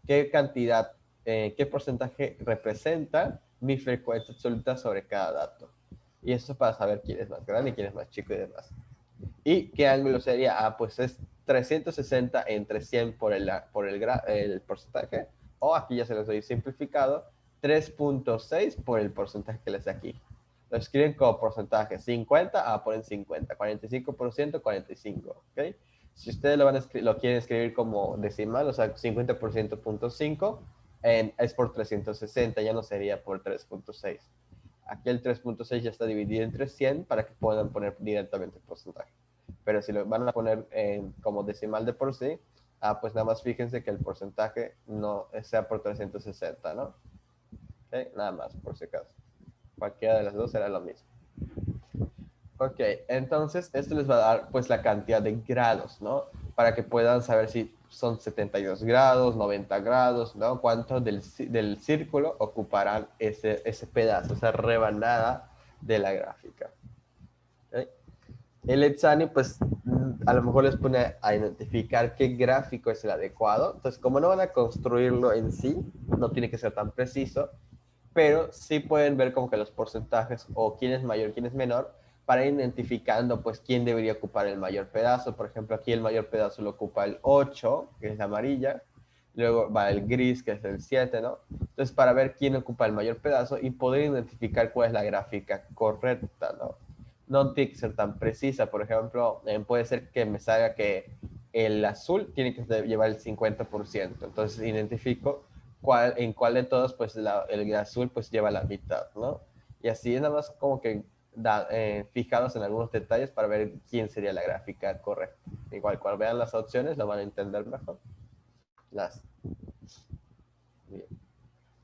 ¿Qué cantidad, qué porcentaje representa mi frecuencia absoluta sobre cada dato? Y eso es para saber quién es más grande y quién es más chico y demás. ¿Y qué ángulo sería? Ah, pues es 360 entre 100 el porcentaje, o aquí ya se los doy simplificado, 3.6 por el porcentaje que les da aquí. Lo escriben como porcentaje, 50, ponen 50, 45%, 45, ¿ok? Si ustedes lo quieren escribir como decimal, o sea, 50% punto 5, es por 360, ya no sería por 3.6. Aquí el 3.6 ya está dividido entre 100 para que puedan poner directamente el porcentaje. Pero si lo van a poner como decimal de por sí, pues nada más fíjense que el porcentaje no sea por 360, ¿no? ¿Okay? Nada más, por si acaso. Cualquiera de las dos será lo mismo. Ok, entonces esto les va a dar pues la cantidad de grados, ¿no? Para que puedan saber si son 72 grados, 90 grados, ¿no? Cuánto del círculo ocuparán ese pedazo, esa rebanada de la gráfica. ¿Okay? El Etsani, pues, a lo mejor les pone a identificar qué gráfico es el adecuado. Entonces, como no van a construirlo en sí, no tiene que ser tan preciso, pero sí pueden ver como que los porcentajes o quién es mayor, quién es menor, para ir identificando pues quién debería ocupar el mayor pedazo. Por ejemplo, aquí el mayor pedazo lo ocupa el 8, que es la amarilla, luego va el gris, que es el 7, ¿no? Entonces, para ver quién ocupa el mayor pedazo y poder identificar cuál es la gráfica correcta, ¿no? No tiene que ser tan precisa. Por ejemplo, puede ser que me salga que el azul tiene que llevar el 50%. Entonces, identifico en cuál de todos, pues el azul pues lleva la mitad, ¿no? Y así nada más como que fijados en algunos detalles para ver quién sería la gráfica correcta. Igual, cuando vean las opciones lo van a entender mejor. Bien.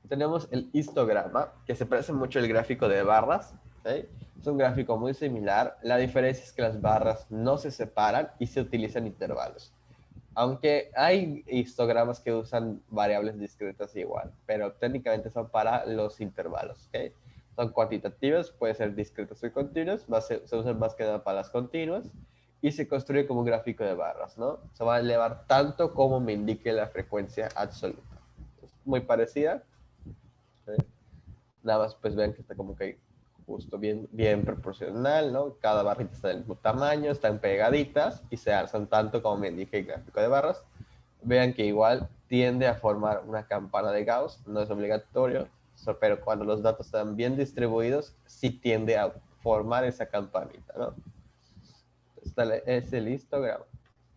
Tenemos el histograma, que se parece mucho al gráfico de barras. ¿Sí? Es un gráfico muy similar. La diferencia es que las barras no se separan y se utilizan intervalos. Aunque hay histogramas que usan variables discretas igual, pero técnicamente son para los intervalos. ¿Okay? Son cuantitativas, pueden ser discretas o continuas, se usan más que nada para las continuas y se construye como un gráfico de barras, ¿no? Se va a elevar tanto como me indique la frecuencia absoluta. Es muy parecida. ¿Okay? Nada más pues vean que está como que justo bien proporcional, ¿no? Cada barrita está del mismo tamaño, están pegaditas y se alzan tanto como me indica el gráfico de barras. Vean que igual tiende a formar una campana de Gauss, no es obligatorio, pero cuando los datos están bien distribuidos, sí tiende a formar esa campanita, ¿no? Es el histograma,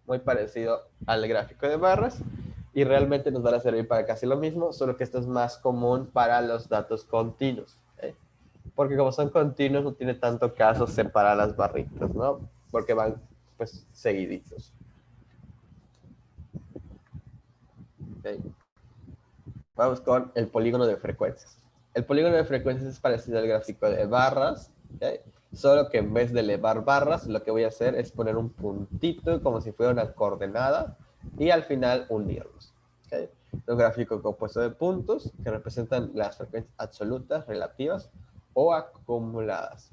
muy parecido al gráfico de barras y realmente nos van a servir para casi lo mismo, solo que esto es más común para los datos continuos. ¿Eh? Porque como son continuos no tiene tanto caso separar las barritas, ¿no? Porque van pues seguiditos. ¿Okay? Vamos con el polígono de frecuencias. El polígono de frecuencias es parecido al gráfico de barras, ¿okay? Solo que en vez de elevar barras, lo que voy a hacer es poner un puntito como si fuera una coordenada y al final unirlos. ¿Okay? Un gráfico compuesto de puntos que representan las frecuencias absolutas, relativas o acumuladas.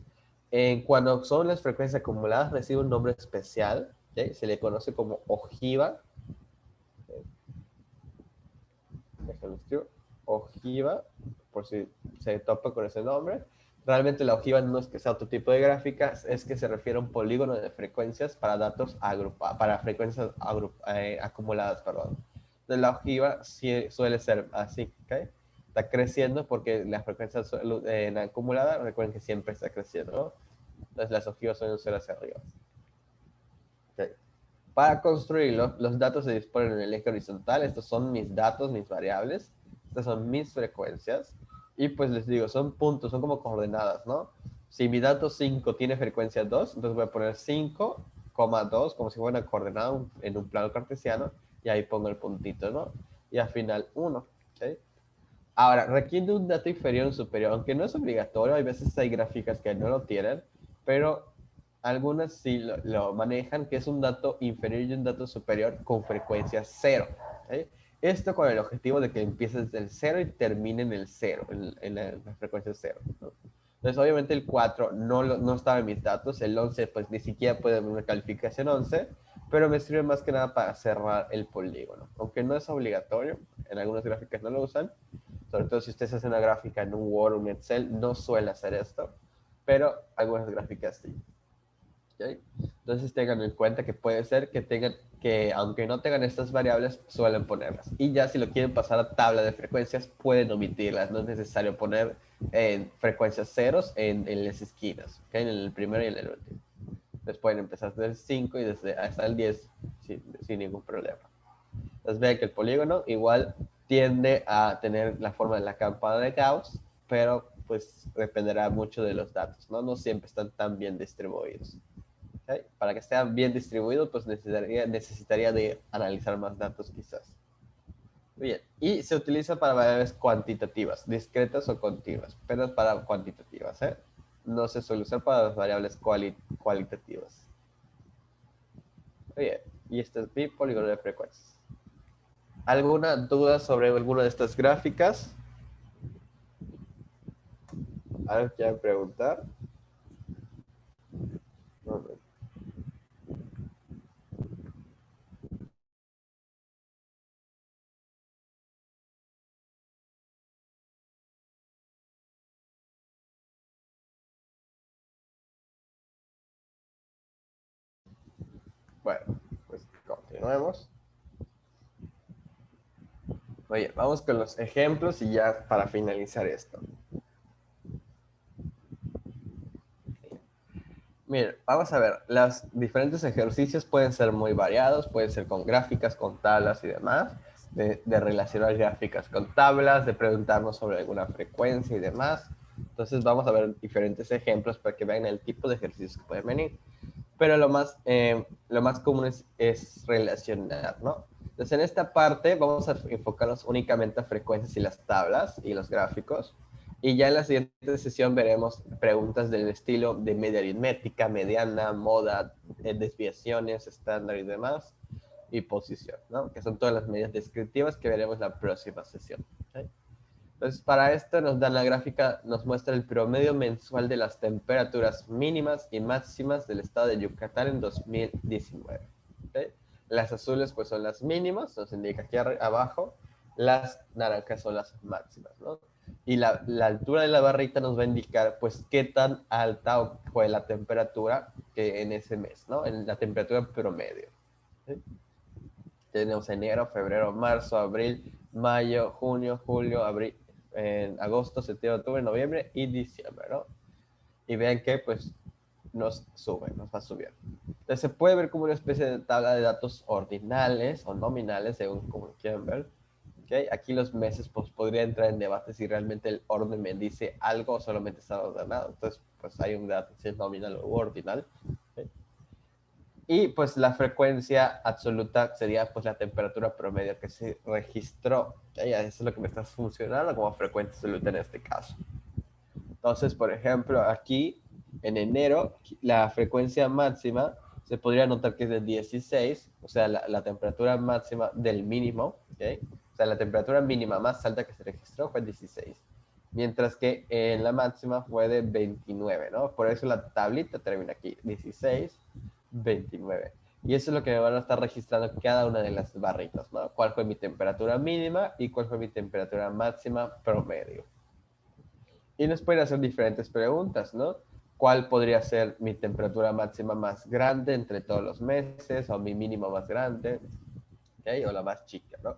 Cuando son las frecuencias acumuladas, recibe un nombre especial, ¿okay? Se le conoce como ojiva. ¿Okay? Déjenlo escribir. Ojiva, por si se topa con ese nombre. Realmente la ojiva no es que sea otro tipo de gráficas, es que se refiere a un polígono de frecuencias para datos para frecuencias acumuladas, perdón. Entonces la ojiva sí, suele ser así, ¿ok? Está creciendo porque la frecuencia acumulada, recuerden que siempre está creciendo, ¿no? Entonces las ojivas suelen ser hacia arriba. ¿Okay? Para construirlo, los datos se disponen en el eje horizontal. Estos son mis datos, mis variables. Estas son mis frecuencias. Y pues les digo, son puntos, son como coordenadas, ¿no? Si mi dato 5 tiene frecuencia 2, entonces voy a poner 5,2 como si fuera una coordenada en un plano cartesiano. Y ahí pongo el puntito, ¿no? Y al final 1. ¿Okay? Ahora, requiere un dato inferior o superior, aunque no es obligatorio, hay veces hay gráficas que no lo tienen, pero algunas sí lo manejan, que es un dato inferior y un dato superior con frecuencia 0. ¿Okay? Esto con el objetivo de que empiece desde el 0 y termine en el 0, en la frecuencia 0. ¿No? Entonces, obviamente el 4 no estaba en mis datos, el 11 pues ni siquiera puede haber una calificación 11, pero me sirve más que nada para cerrar el polígono. Aunque no es obligatorio, en algunas gráficas no lo usan, sobre todo si ustedes hacen una gráfica en un Word o un Excel, no suele hacer esto, pero algunas gráficas sí. ¿Okay? Entonces tengan en cuenta que puede ser que aunque no tengan estas variables, suelen ponerlas. Y ya si lo quieren pasar a tabla de frecuencias, pueden omitirlas. No es necesario poner frecuencias ceros en las esquinas, ¿okay? En el primero y en el último. Entonces pueden empezar desde el 5 y hasta el 10 sin ningún problema. Entonces vean que el polígono igual tiende a tener la forma de la campana de Gauss, pero pues dependerá mucho de los datos, ¿no? No siempre están tan bien distribuidos. ¿Okay? Para que estén bien distribuidos, pues necesitaría de analizar más datos quizás. Bien, y se utiliza para variables cuantitativas, discretas o continuas, pero para cuantitativas, ¿eh? No se suele usar para las variables cualitativas. Bien, y este es mi polígono de frecuencias. ¿Alguna duda sobre alguna de estas gráficas? ¿Alguien quiere preguntar? No, no. Bueno, pues continuemos. Oye, vamos con los ejemplos y ya para finalizar esto. Miren, vamos a ver, los diferentes ejercicios pueden ser muy variados, pueden ser con gráficas, con tablas y demás, de relacionar gráficas con tablas, de preguntarnos sobre alguna frecuencia y demás. Entonces vamos a ver diferentes ejemplos para que vean el tipo de ejercicios que pueden venir. Pero lo más común es relacionar, ¿no? Entonces en esta parte vamos a enfocarnos únicamente a frecuencias y las tablas y los gráficos. Y ya en la siguiente sesión veremos preguntas del estilo de media aritmética, mediana, moda, desviaciones, estándar y demás, y posición, ¿no? Que son todas las medidas descriptivas que veremos en la próxima sesión. ¿Okay? Entonces, para esto nos dan la gráfica, nos muestra el promedio mensual de las temperaturas mínimas y máximas del estado de Yucatán en 2019. ¿Okay? Las azules pues son las mínimas, nos indica aquí abajo, las naranjas son las máximas, ¿no? Y la altura de la barrita nos va a indicar pues qué tan alta fue la temperatura que en ese mes, ¿no? En la temperatura promedio. ¿Sí? Tenemos enero, febrero, marzo, abril, mayo, junio, julio, abril, en agosto, septiembre, octubre, noviembre y diciembre, ¿no? Y vean que pues nos sube, nos va subiendo. Entonces se puede ver como una especie de tabla de datos ordinales o nominales, según como quieran ver. ¿Okay? Aquí los meses pues podría entrar en debate si realmente el orden me dice algo o solamente está ordenado. Entonces pues hay un dato si es nominal o ordinal. ¿Okay? Y pues la frecuencia absoluta sería pues la temperatura promedio que se registró. ¿Okay? Eso es lo que me está funcionando como frecuencia absoluta en este caso. Entonces, por ejemplo, aquí en enero, la frecuencia máxima se podría notar que es de 16, o sea, la temperatura máxima del mínimo, ¿okay? O sea, la temperatura mínima más alta que se registró fue 16, mientras que la máxima fue de 29, ¿no? Por eso la tablita termina aquí, 16, 29. Y eso es lo que me van a estar registrando cada una de las barritas, ¿no? ¿Cuál fue mi temperatura mínima y cuál fue mi temperatura máxima promedio? Y nos pueden hacer diferentes preguntas, ¿no? ¿Cuál podría ser mi temperatura máxima más grande entre todos los meses o mi mínimo más grande? ¿Okay? O la más chica, ¿no?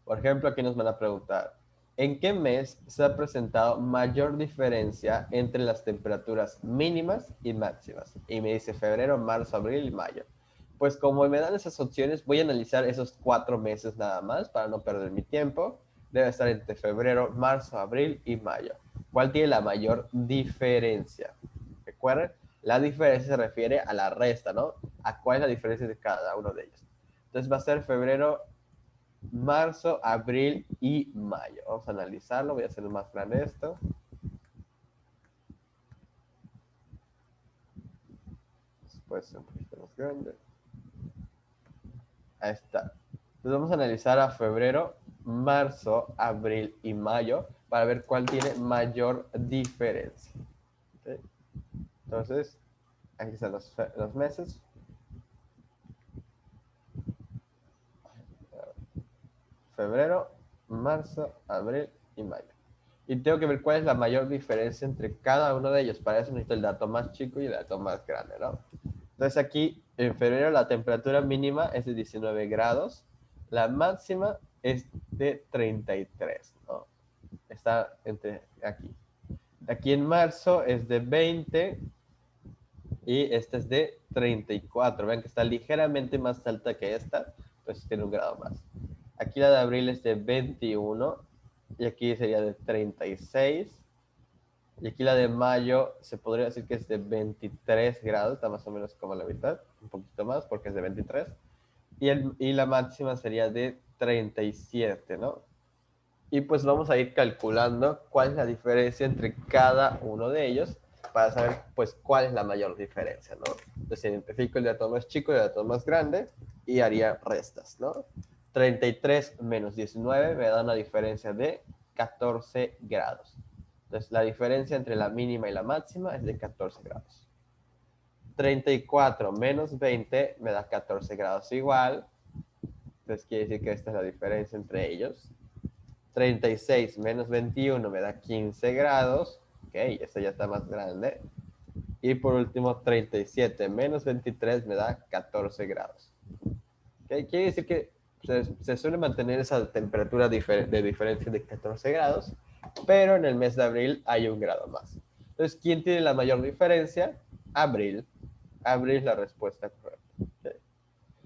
Por ejemplo, aquí nos van a preguntar, ¿en qué mes se ha presentado mayor diferencia entre las temperaturas mínimas y máximas? Y me dice febrero, marzo, abril y mayo. Pues como me dan esas opciones, voy a analizar esos 4 meses nada más para no perder mi tiempo. Debe estar entre febrero, marzo, abril y mayo. ¿Cuál tiene la mayor diferencia? Recuerden, la diferencia se refiere a la resta, ¿no? ¿A cuál es la diferencia de cada uno de ellos? Entonces va a ser febrero, marzo, abril y mayo. Vamos a analizarlo. Voy a hacer más grande esto. Después un poquito más grande. Ahí está. Entonces vamos a analizar a febrero, marzo, abril y mayo para ver cuál tiene mayor diferencia. ¿Okay? Entonces, aquí están los meses. Febrero, marzo, abril y mayo. Y tengo que ver cuál es la mayor diferencia entre cada uno de ellos. Para eso necesito el dato más chico y el dato más grande, ¿no? Entonces aquí en febrero la temperatura mínima es de 19 grados, la máxima es de 33, ¿no? Está entre aquí. Aquí en marzo es de 20 y esta es de 34. Ven que está ligeramente más alta que esta, pues tiene un grado más. Aquí la de abril es de 21 y aquí sería de 36. Y aquí la de mayo se podría decir que es de 23 grados, está más o menos como la mitad, un poquito más porque es de 23. Y la máxima sería de 37, ¿no? Y pues vamos a ir calculando cuál es la diferencia entre cada uno de ellos para saber pues cuál es la mayor diferencia, ¿no? Entonces identifico el dato más chico y el dato más grande y haría restas, ¿no? 33 menos 19 me da una diferencia de 14 grados. Entonces la diferencia entre la mínima y la máxima es de 14 grados. 34 menos 20 me da 14 grados igual. Entonces quiere decir que esta es la diferencia entre ellos. 36 menos 21 me da 15 grados. Ok, esta ya está más grande. Y por último, 37 menos 23 me da 14 grados. Okay, quiere decir que se suele mantener esa temperatura de diferencia de 14 grados, pero en el mes de abril hay un grado más. Entonces, ¿quién tiene la mayor diferencia? Abril. Abril es la respuesta correcta. Okay.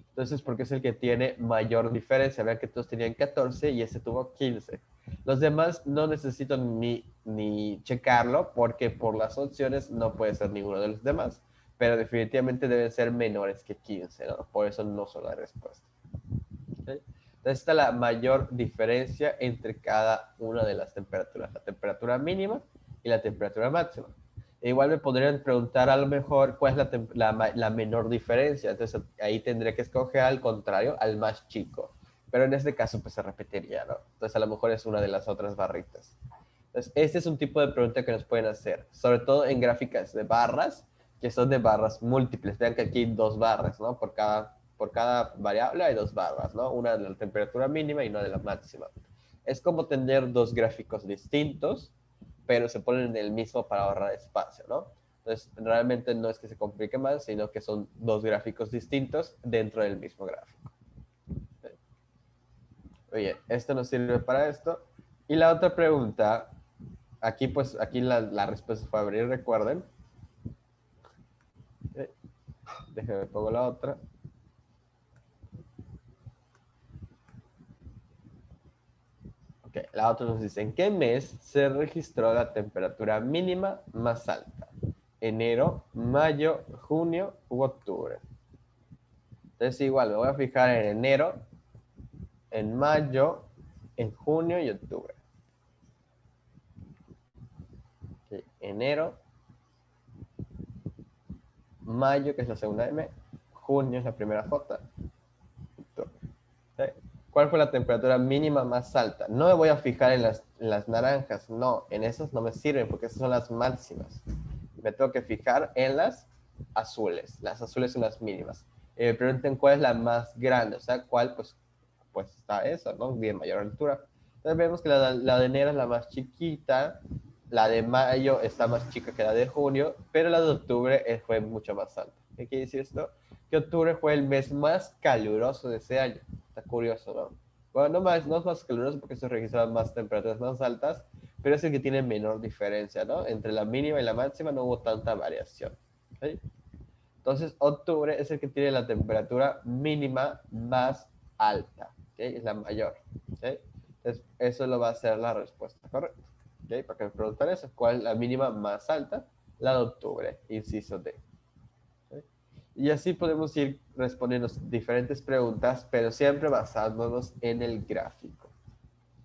Entonces, porque es el que tiene mayor diferencia. Vean que todos tenían 14 y ese tuvo 15. Los demás no necesito ni checarlo porque por las opciones no puede ser ninguno de los demás. Pero definitivamente deben ser menores que 15, ¿no? Por eso no son la respuesta. ¿Okay? Entonces está la mayor diferencia entre cada una de las temperaturas. La temperatura mínima y la temperatura máxima. E igual me podrían preguntar a lo mejor cuál es la menor diferencia. Entonces ahí tendré que escoger al contrario, al más chico. Pero en este caso pues se repetiría, ¿no? Entonces a lo mejor es una de las otras barritas. Entonces este es un tipo de pregunta que nos pueden hacer, sobre todo en gráficas de barras, que son de barras múltiples. Vean que aquí hay dos barras, ¿no? Por cada variable hay dos barras, ¿no? Una de la temperatura mínima y una de la máxima. Es como tener dos gráficos distintos, pero se ponen en el mismo para ahorrar espacio, ¿no? Entonces, realmente no es que se complique más, sino que son dos gráficos distintos dentro del mismo gráfico. Oye, esto nos sirve para esto. Y la otra pregunta, aquí pues, aquí la respuesta fue abrir, recuerden. Déjenme pongo la otra. Ok, la otra nos dice, ¿en qué mes se registró la temperatura mínima más alta? ¿Enero, mayo, junio u octubre? Entonces igual, me voy a fijar en enero, en mayo, en junio y octubre. Okay, enero, mayo, que es la segunda M, junio es la primera J, octubre. Okay. ¿Cuál fue la temperatura mínima más alta? No me voy a fijar en las naranjas, no, en esas no me sirven porque esas son las máximas. Me tengo que fijar en las azules. Las azules son las mínimas. Me pregunten cuál es la más grande, o sea, cuál, pues está esa, ¿no? Bien mayor altura. Entonces vemos que la de enero es la más chiquita, la de mayo está más chica que la de junio, pero la de octubre fue mucho más alta. ¿Qué quiere decir esto? Que octubre fue el mes más caluroso de ese año. Está curioso, ¿no? Bueno, no es más caluroso porque se registran más temperaturas más altas, pero es el que tiene menor diferencia, ¿no? Entre la mínima y la máxima no hubo tanta variación. ¿Okay? Entonces, octubre es el que tiene la temperatura mínima más alta, ¿okay? Es la mayor, ¿okay? Entonces, eso lo va a ser la respuesta correcta, ¿okay? Para que me preguntan eso, ¿cuál es la mínima más alta? La de octubre, inciso D. ¿Okay? Y así podemos ir respondiendo diferentes preguntas, pero siempre basándonos en el gráfico.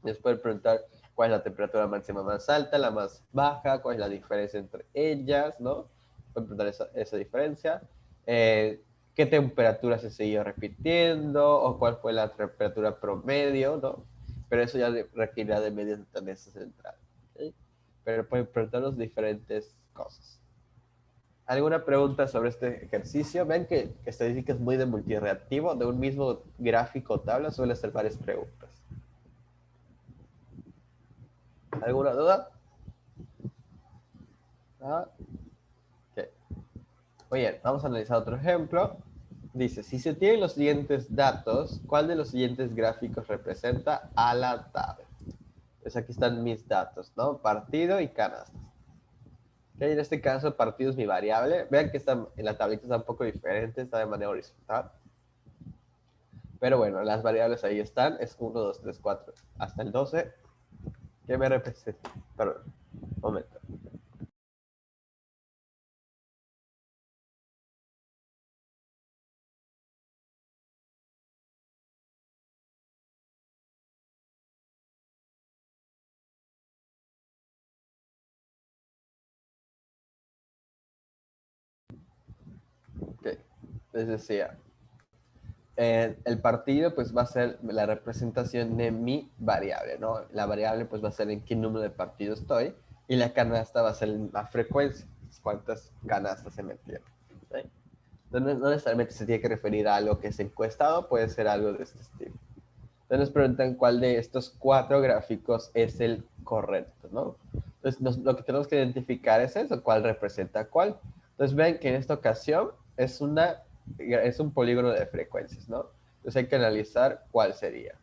Después preguntar cuál es la temperatura máxima más alta, la más baja, cuál es la diferencia entre ellas, ¿no? Pueden preguntar esa diferencia. ¿Qué temperatura se siguió repitiendo? ¿O cuál fue la temperatura promedio, ¿no? Pero eso ya requerirá de medidas de tendencia central. ¿Okay? Pero pueden preguntarnos diferentes cosas. ¿Alguna pregunta sobre este ejercicio? Ven que estadística es muy de multireactivo, de un mismo gráfico o tabla suele ser varias preguntas. ¿Alguna duda? Ah, okay. Muy bien, vamos a analizar otro ejemplo. Dice, si se tienen los siguientes datos, ¿cuál de los siguientes gráficos representa a la tabla? Pues aquí están mis datos, ¿no? Partido y canastas. Okay, en este caso, partido es mi variable. Vean que en la tablita está un poco diferente, está de manera horizontal. Pero bueno, las variables ahí están, es 1, 2, 3, 4, hasta el 12, que me representa, perdón, un momento. Ok, les decía, el partido pues va a ser la representación de mi variable, ¿no? La variable pues va a ser en qué número de partidos estoy y la canasta va a ser la frecuencia, cuántas canastas se metieron. ¿Sí? Entonces, no necesariamente se tiene que referir a algo que es encuestado, puede ser algo de este estilo. Entonces nos preguntan cuál de estos 4 gráficos es el correcto, ¿no? Entonces lo que tenemos que identificar es eso, cuál representa cuál. Entonces ven que en esta ocasión es un polígono de frecuencias, ¿no? Entonces hay que analizar cuál sería.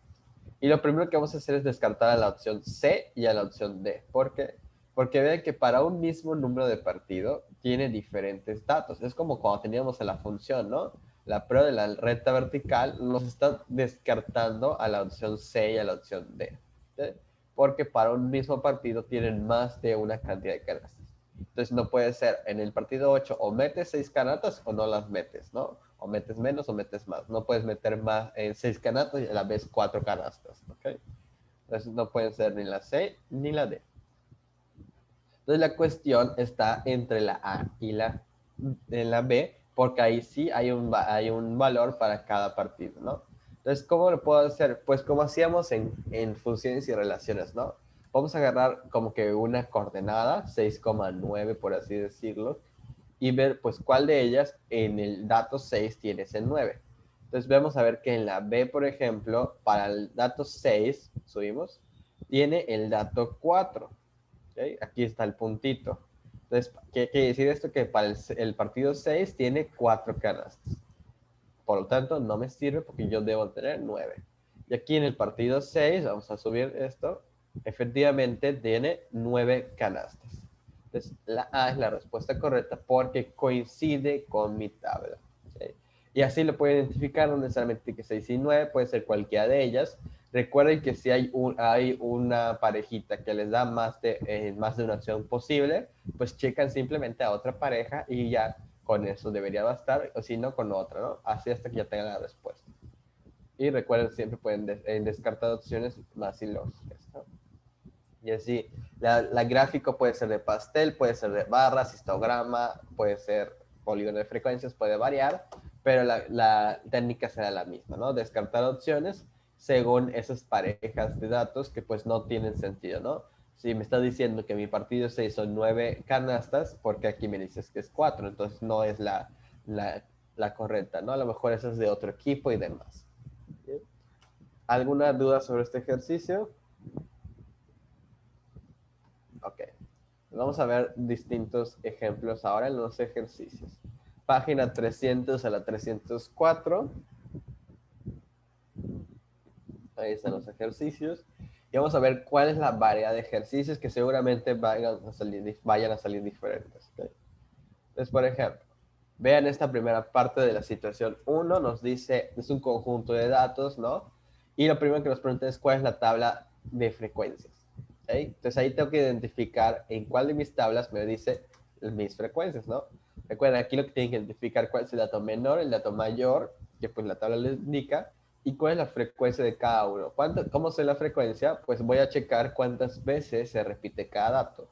Y lo primero que vamos a hacer es descartar a la opción C y a la opción D. ¿Por qué? Porque vean que para un mismo número de partido tiene diferentes datos. Es como cuando teníamos a la función, ¿no? La prueba de la recta vertical nos está descartando a la opción C y a la opción D. ¿Sí? Porque para un mismo partido tienen más de una cantidad de canastas. Entonces no puede ser en el partido 8 o metes 6 canastas o no las metes, ¿no? O metes menos o metes más. No puedes meter más en 6 canastas y a la vez 4 canastas, ¿ok? Entonces no pueden ser ni la C ni la D. Entonces la cuestión está entre la A y la B, porque ahí sí hay un valor para cada partido, ¿no? Entonces, ¿cómo lo puedo hacer? Pues como hacíamos en funciones y relaciones, ¿no? Vamos a agarrar como que una coordenada, 6,9 por así decirlo, y ver pues cuál de ellas en el dato 6 tiene ese 9. Entonces vamos a ver que en la B, por ejemplo, para el dato 6, subimos, tiene el dato 4. ¿Okay? Aquí está el puntito. Entonces, ¿qué quiere decir esto? Que para el partido 6 tiene 4 canastas. Por lo tanto, no me sirve porque yo debo tener 9. Y aquí en el partido 6, vamos a subir esto, efectivamente tiene 9 canastas. Entonces, la A es la respuesta correcta porque coincide con mi tabla. ¿Sí? Y así lo puedo identificar, no necesariamente que 6 y 9, puede ser cualquiera de ellas. Recuerden que si hay una parejita que les da más de una opción posible, pues checan simplemente a otra pareja y ya con eso debería bastar, o si no, con otra, ¿no? Así hasta que ya tengan la respuesta. Y recuerden, siempre pueden descartar opciones más y lógicas, ¿no? Y así, la gráfico puede ser de pastel, puede ser de barras, histograma, puede ser polígono de frecuencias, puede variar, pero la técnica será la misma, ¿no? Descartar opciones según esas parejas de datos que pues no tienen sentido, ¿no? Si me está diciendo que mi partido 6 son 9 canastas, porque aquí me dices que es 4, entonces no es la, la correcta, ¿no? A lo mejor eso es de otro equipo y demás. ¿Bien? ¿Alguna duda sobre este ejercicio? Ok. Vamos a ver distintos ejemplos ahora en los ejercicios. Página 300 a la 304. Ahí están los ejercicios. Y vamos a ver cuál es la variedad de ejercicios que seguramente vayan a salir diferentes. ¿Okay? Entonces, por ejemplo, vean esta primera parte de la situación 1. Nos dice, es un conjunto de datos, ¿no? Y lo primero que nos pregunta es cuál es la tabla de frecuencias. ¿Okay? Entonces ahí tengo que identificar en cuál de mis tablas me dice mis frecuencias, ¿no? Recuerden, aquí lo que tienen que identificar cuál es el dato menor, el dato mayor, que pues la tabla les indica, y cuál es la frecuencia de cada uno. ¿Cómo sé la frecuencia? Pues voy a checar cuántas veces se repite cada dato.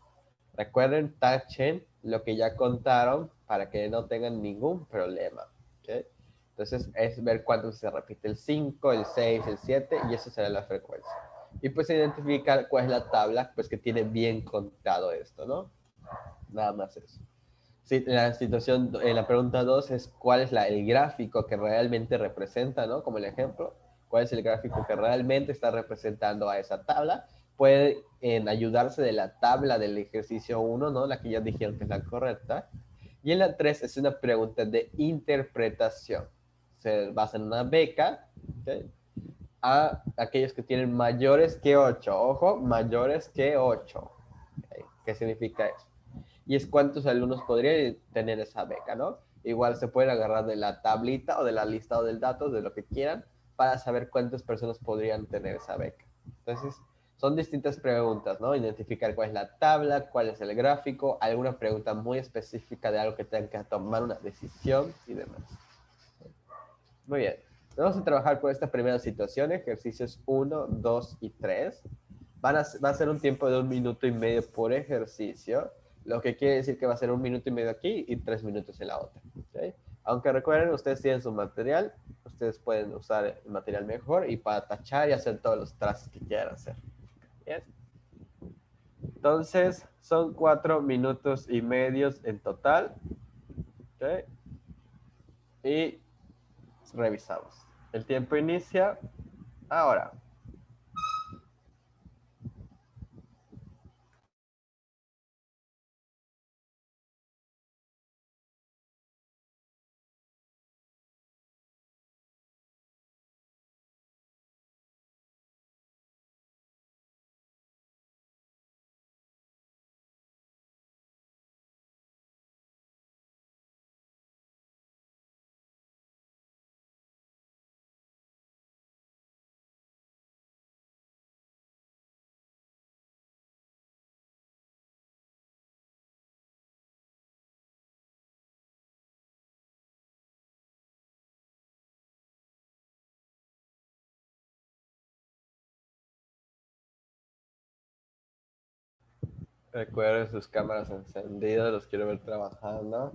Recuerden, tachen lo que ya contaron para que no tengan ningún problema. ¿Okay? Entonces es ver cuánto se repite el 5, el 6, el 7 y eso será la frecuencia. Y pues identificar cuál es la tabla pues que tiene bien contado esto, ¿no? Nada más eso. Sí, en la pregunta 2 es cuál es el gráfico que realmente representa, ¿no? Como el ejemplo, cuál es el gráfico que realmente está representando a esa tabla. Puede ayudarse de la tabla del ejercicio 1, ¿no? La que ya dijeron que es la correcta. Y en la 3 es una pregunta de interpretación. Se basa en una beca, ¿okay? A aquellos que tienen mayores que 8. Ojo, mayores que 8. ¿Okay? ¿Qué significa eso? Y es cuántos alumnos podrían tener esa beca, ¿no? Igual se pueden agarrar de la tablita o de la lista o del datos, de lo que quieran, para saber cuántas personas podrían tener esa beca. Entonces, son distintas preguntas, ¿no? Identificar cuál es la tabla, cuál es el gráfico, alguna pregunta muy específica de algo que tengan que tomar una decisión y demás. Muy bien. Vamos a trabajar con esta primera situación, ejercicios 1, 2 y 3. Va a ser un tiempo de 1 minuto y medio por ejercicio, lo que quiere decir que va a ser 1 minuto y medio aquí y 3 minutos en la otra. ¿Okay? Aunque recuerden, ustedes tienen su material, ustedes pueden usar el material mejor y para tachar y hacer todos los trazos que quieran hacer. ¿Bien? Entonces, son 4 minutos y medio en total. ¿Okay? Y revisamos. El tiempo inicia ahora. Recuerden sus cámaras encendidas, los quiero ver trabajando.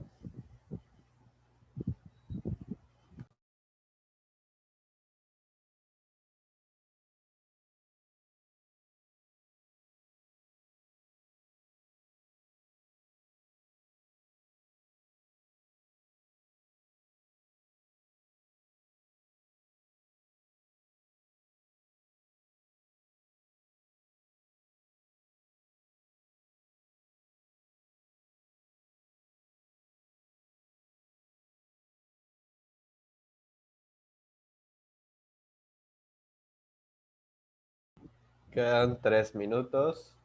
Quedan 3 minutos.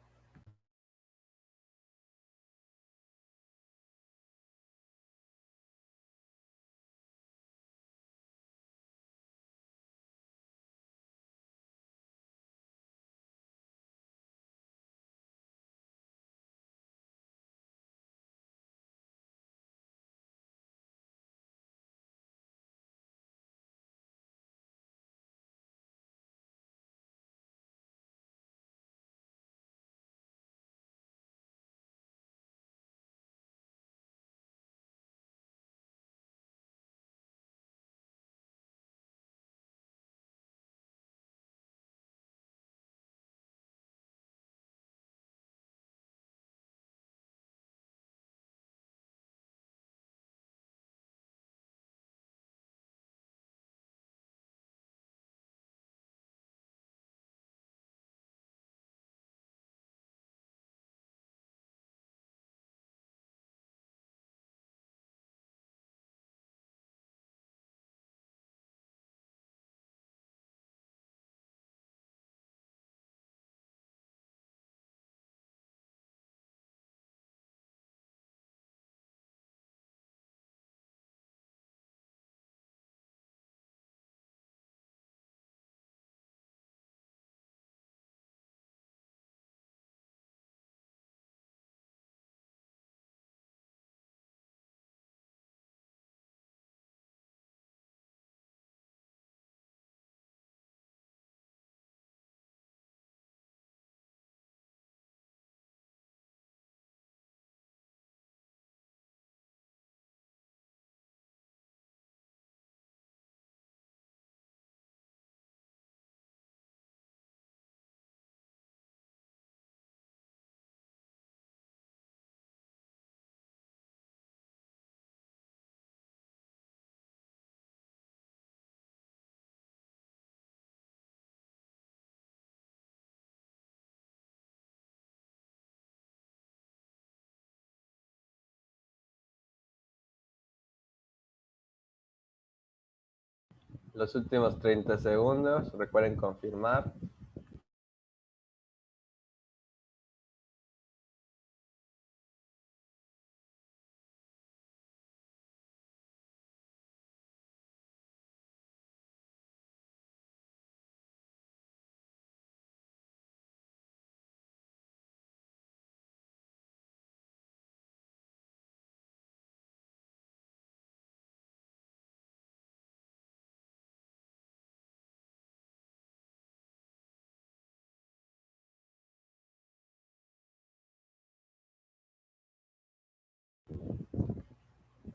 Los últimos 30 segundos. Recuerden confirmar.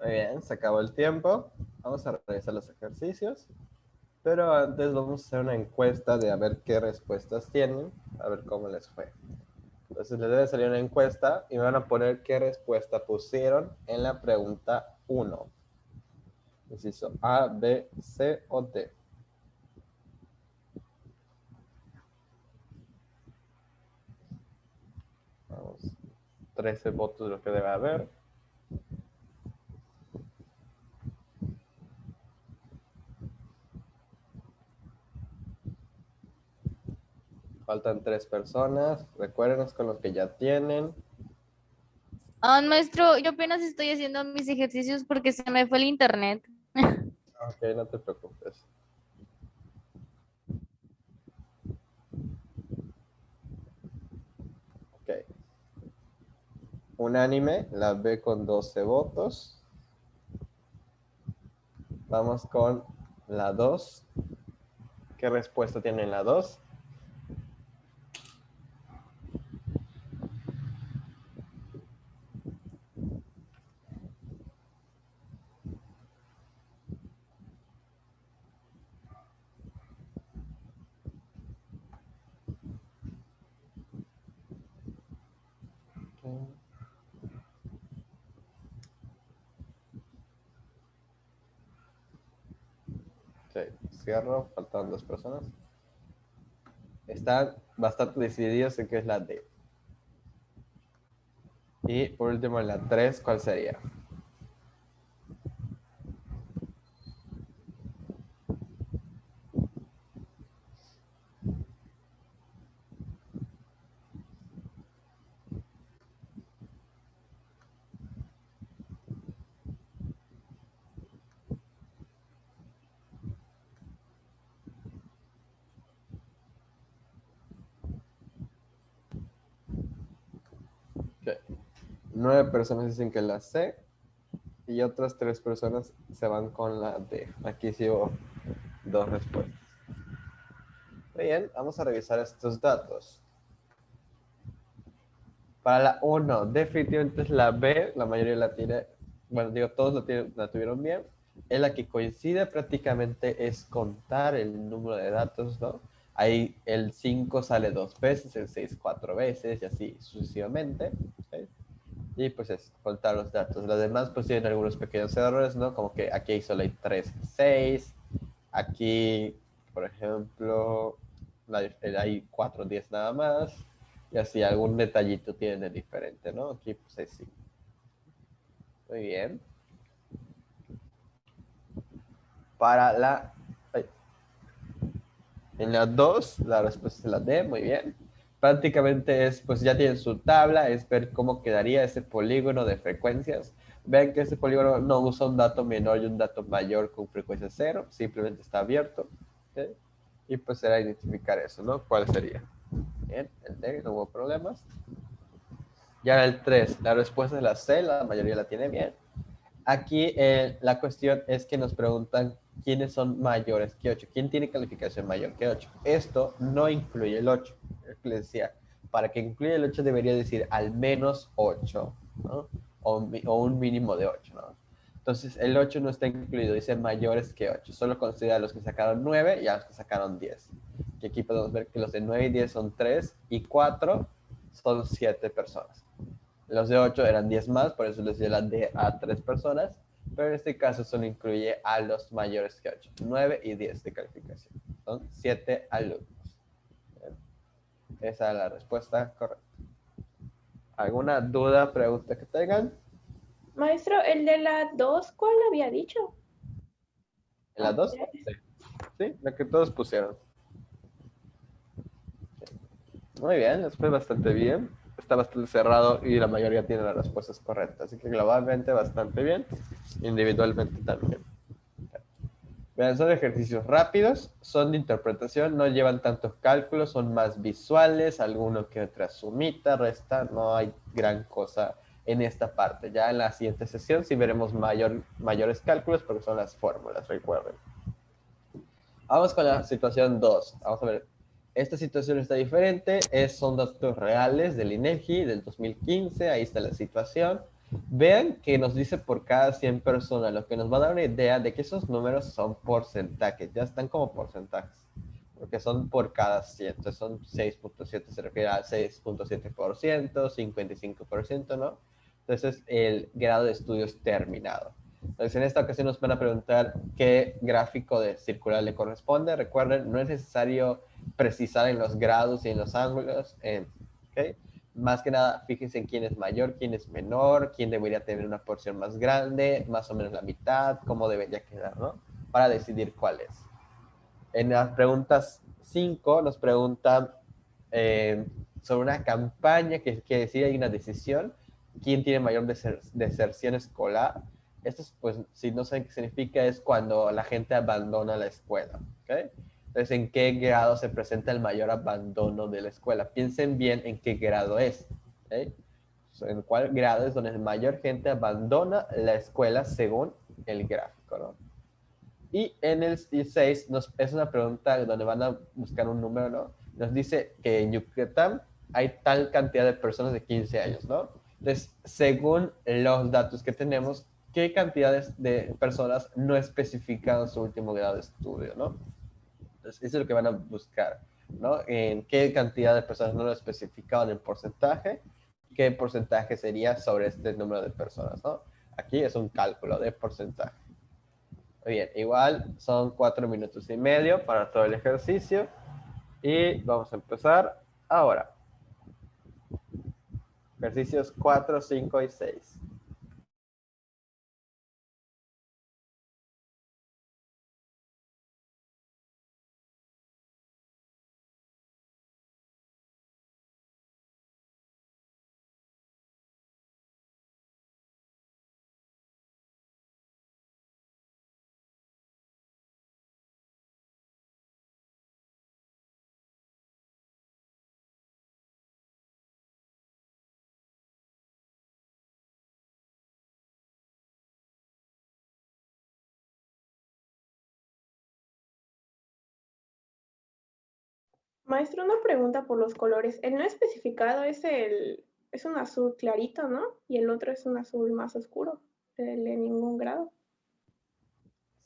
Muy bien, se acabó el tiempo. Vamos a realizar los ejercicios. Pero antes vamos a hacer una encuesta de a ver qué respuestas tienen, a ver cómo les fue. Entonces les debe salir una encuesta y me van a poner qué respuesta pusieron en la pregunta 1. Inciso A, B, C o D. Vamos, 13 votos lo que debe haber. Faltan 3 personas. Recuérdenos con los que ya tienen. Ah, maestro, yo apenas estoy haciendo mis ejercicios porque se me fue el internet. Ok, no te preocupes. Ok. Unánime, la B con 12 votos. Vamos con la 2. ¿Qué respuesta tiene la 2? Ok, cierro, faltan 2 personas. Están bastante decididos en qué es la D. Y por último, la 3, ¿cuál sería? Okay. 9 personas dicen que la C y otras 3 personas se van con la D. Aquí sí hubo 2 respuestas. Muy bien, vamos a revisar estos datos. Para la 1, definitivamente es la B, la mayoría la tiene, bueno, digo, todos la tuvieron bien. En la que coincide prácticamente es contar el número de datos, ¿no? Ahí el 5 sale 2 veces, el 6 4 veces y así sucesivamente. ¿Sí? Y pues es contar los datos. Las demás pues tienen algunos pequeños errores, ¿no? Como que aquí solo hay 3 y 6. Aquí, por ejemplo, hay 4 10 nada más. Y así algún detallito tiene diferente, ¿no? Aquí pues sí. Muy bien. Para la... En la 2, la respuesta es la D, muy bien. Prácticamente es, pues ya tienen su tabla, es ver cómo quedaría ese polígono de frecuencias. Ven que ese polígono no usa un dato menor y un dato mayor con frecuencia cero, simplemente está abierto. ¿Sí? Y pues será identificar eso, ¿no? ¿Cuál sería? Bien, el D, no hubo problemas. Ya el 3, la respuesta es la C, la mayoría la tiene bien. Aquí la cuestión es que nos preguntan quiénes son mayores que 8. ¿Quién tiene calificación mayor que 8? Esto no incluye el 8. Les decía, para que incluya el 8 debería decir al menos 8, ¿no? O un mínimo de 8, ¿no? Entonces el 8 no está incluido, dice mayores que 8. Solo considera a los que sacaron 9 y a los que sacaron 10. Y aquí podemos ver que los de 9 y 10 son 3 y 4 son 7 personas. Los de 8 eran 10 más, por eso les dio la D a 3 personas, pero en este caso solo incluye a los mayores que 8, 9 y 10 de calificación. Son 7 alumnos. Bien. Esa es la respuesta correcta. ¿Alguna duda, pregunta que tengan? Maestro, el de la 2, ¿cuál había dicho? ¿En las dos? Sí. Sí, la que todos pusieron. Muy bien, les fue bastante bien. Está bastante cerrado y la mayoría tiene las respuestas correctas. Así que globalmente bastante bien. Individualmente también. Vean, son ejercicios rápidos, son de interpretación, no llevan tantos cálculos, son más visuales, alguno que otra sumita, resta, no hay gran cosa en esta parte. Ya en la siguiente sesión sí veremos mayores cálculos porque son las fórmulas, recuerden. Vamos con la situación 2. Vamos a ver. Esta situación está diferente. Son datos reales del INEGI del 2015. Ahí está la situación. Vean que nos dice por cada 100 personas, lo que nos va a dar una idea de que esos números son porcentajes, ya están como porcentajes, porque son por cada 100, entonces son 6.7, se refiere al 6.7%, 55%, ¿no? Entonces el grado de estudios terminado. Entonces en esta ocasión nos van a preguntar qué gráfico de circular le corresponde. Recuerden, no es necesario precisar en los grados y en los ángulos, ¿ok? Más que nada, fíjense en quién es mayor, quién es menor, quién debería tener una porción más grande, más o menos la mitad, cómo debería quedar, ¿no? Para decidir cuál es. En las preguntas 5 nos preguntan sobre una campaña que quiere decir hay una decisión, quién tiene mayor deserción escolar. Esto es, pues, si no saben qué significa, es cuando la gente abandona la escuela, ¿ok? Entonces, ¿en qué grado se presenta el mayor abandono de la escuela? Piensen bien en qué grado es, ¿ok? En cuál grado es donde mayor gente abandona la escuela según el gráfico, ¿no? Y en el 6 es una pregunta donde van a buscar un número, ¿no? Nos dice que en Yucatán hay tal cantidad de personas de 15 años, ¿no? Entonces, según los datos que tenemos, ¿qué cantidades de personas no especifican su último grado de estudio, ¿no? Entonces, eso es lo que van a buscar, ¿no? En qué cantidad de personas no lo especificaban en porcentaje, qué porcentaje sería sobre este número de personas, ¿no? Aquí es un cálculo de porcentaje. Muy bien, igual son 4 minutos y medio para todo el ejercicio y vamos a empezar ahora. Ejercicios 4, 5 y 6. Maestro, una pregunta por los colores. El no especificado es un azul clarito, ¿no? Y el otro es un azul más oscuro, el de ningún grado.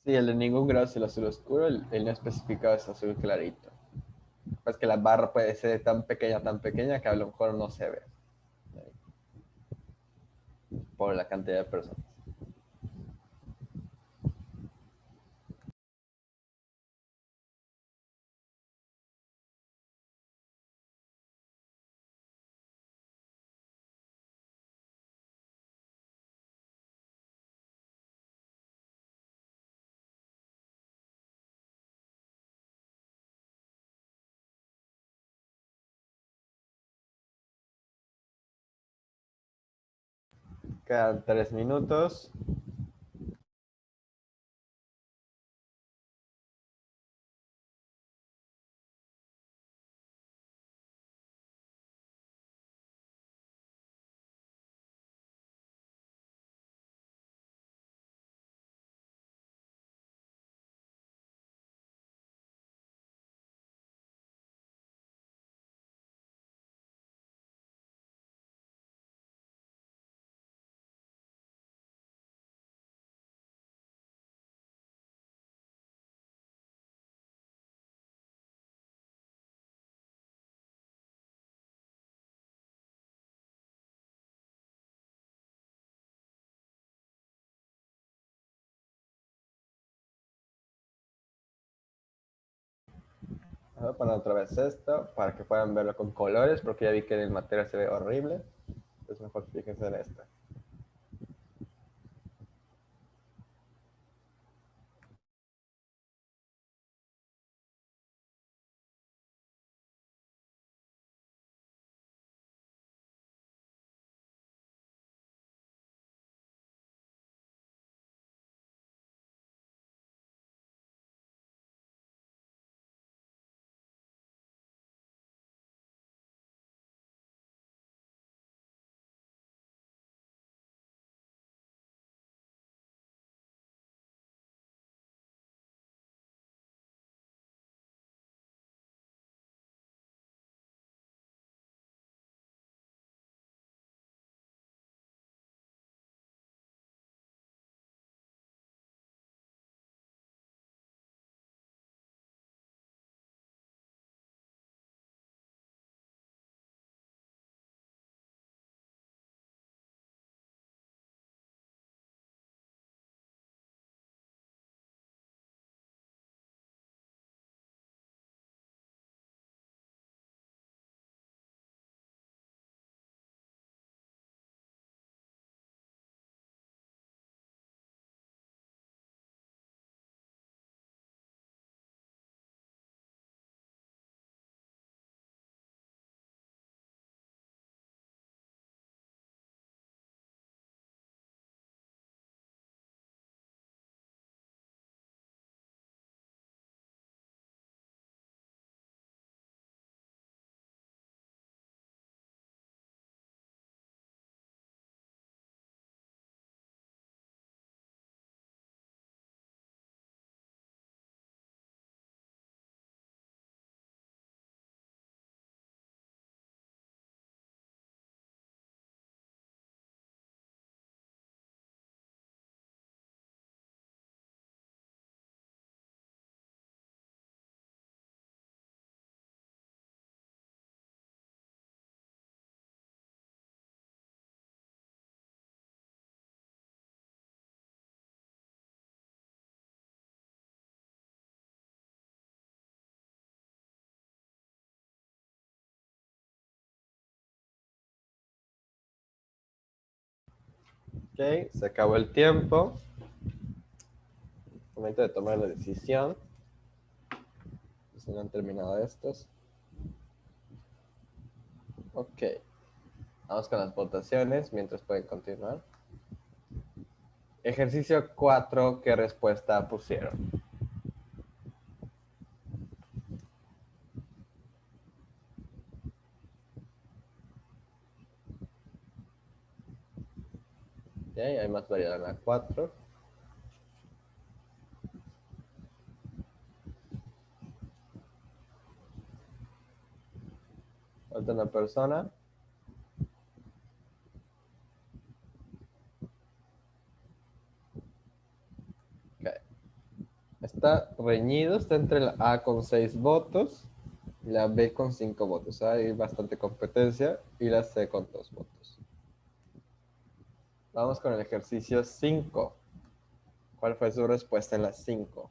Sí, el de ningún grado es el azul oscuro, el no especificado es azul clarito. Pues que la barra puede ser tan pequeña que a lo mejor no se ve por la cantidad de personas. Quedan 3 minutos. Voy a poner otra vez esto para que puedan verlo con colores, porque ya vi que en el material se ve horrible. Entonces mejor fíjense en esto. Ok, se acabó el tiempo. Momento de tomar la decisión. Si no han terminado estos. Ok. Vamos con las votaciones mientras pueden continuar. Ejercicio 4, ¿qué respuesta pusieron? Ok, hay más variedad en la 4. Falta una persona. Ok. Está reñido, está entre la A con 6 votos y la B con 5 votos. Hay bastante competencia y la C con 2 votos. Vamos con el ejercicio 5. ¿Cuál fue su respuesta en la 5?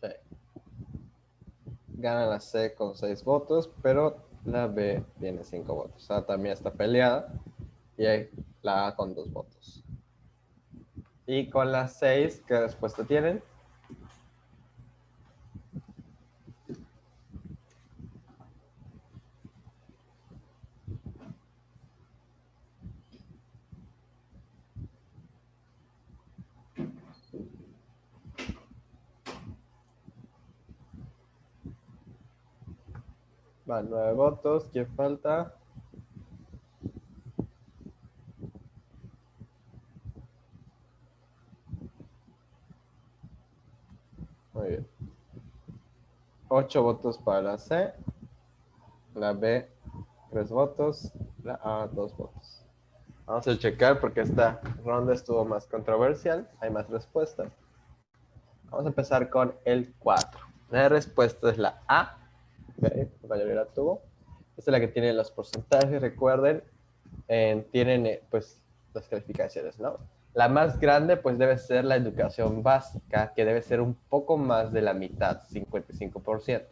Sí. Gana la C con 6 votos, pero la B tiene 5 votos. O sea, también está peleada. Y hay la A con 2 votos. Y con la 6, ¿qué respuesta tienen? Van 9 votos. ¿Quién falta? Muy bien. 8 votos para la C. La B, 3 votos. La A, 2 votos. Vamos a checar porque esta ronda estuvo más controversial. Hay más respuestas. Vamos a empezar con el 4. La respuesta es la A. Okay, la mayoría la tuvo. Esta es la que tiene los porcentajes, recuerden. Tienen pues las calificaciones, ¿no? La más grande pues debe ser la educación básica, que debe ser un poco más de la mitad, 55%.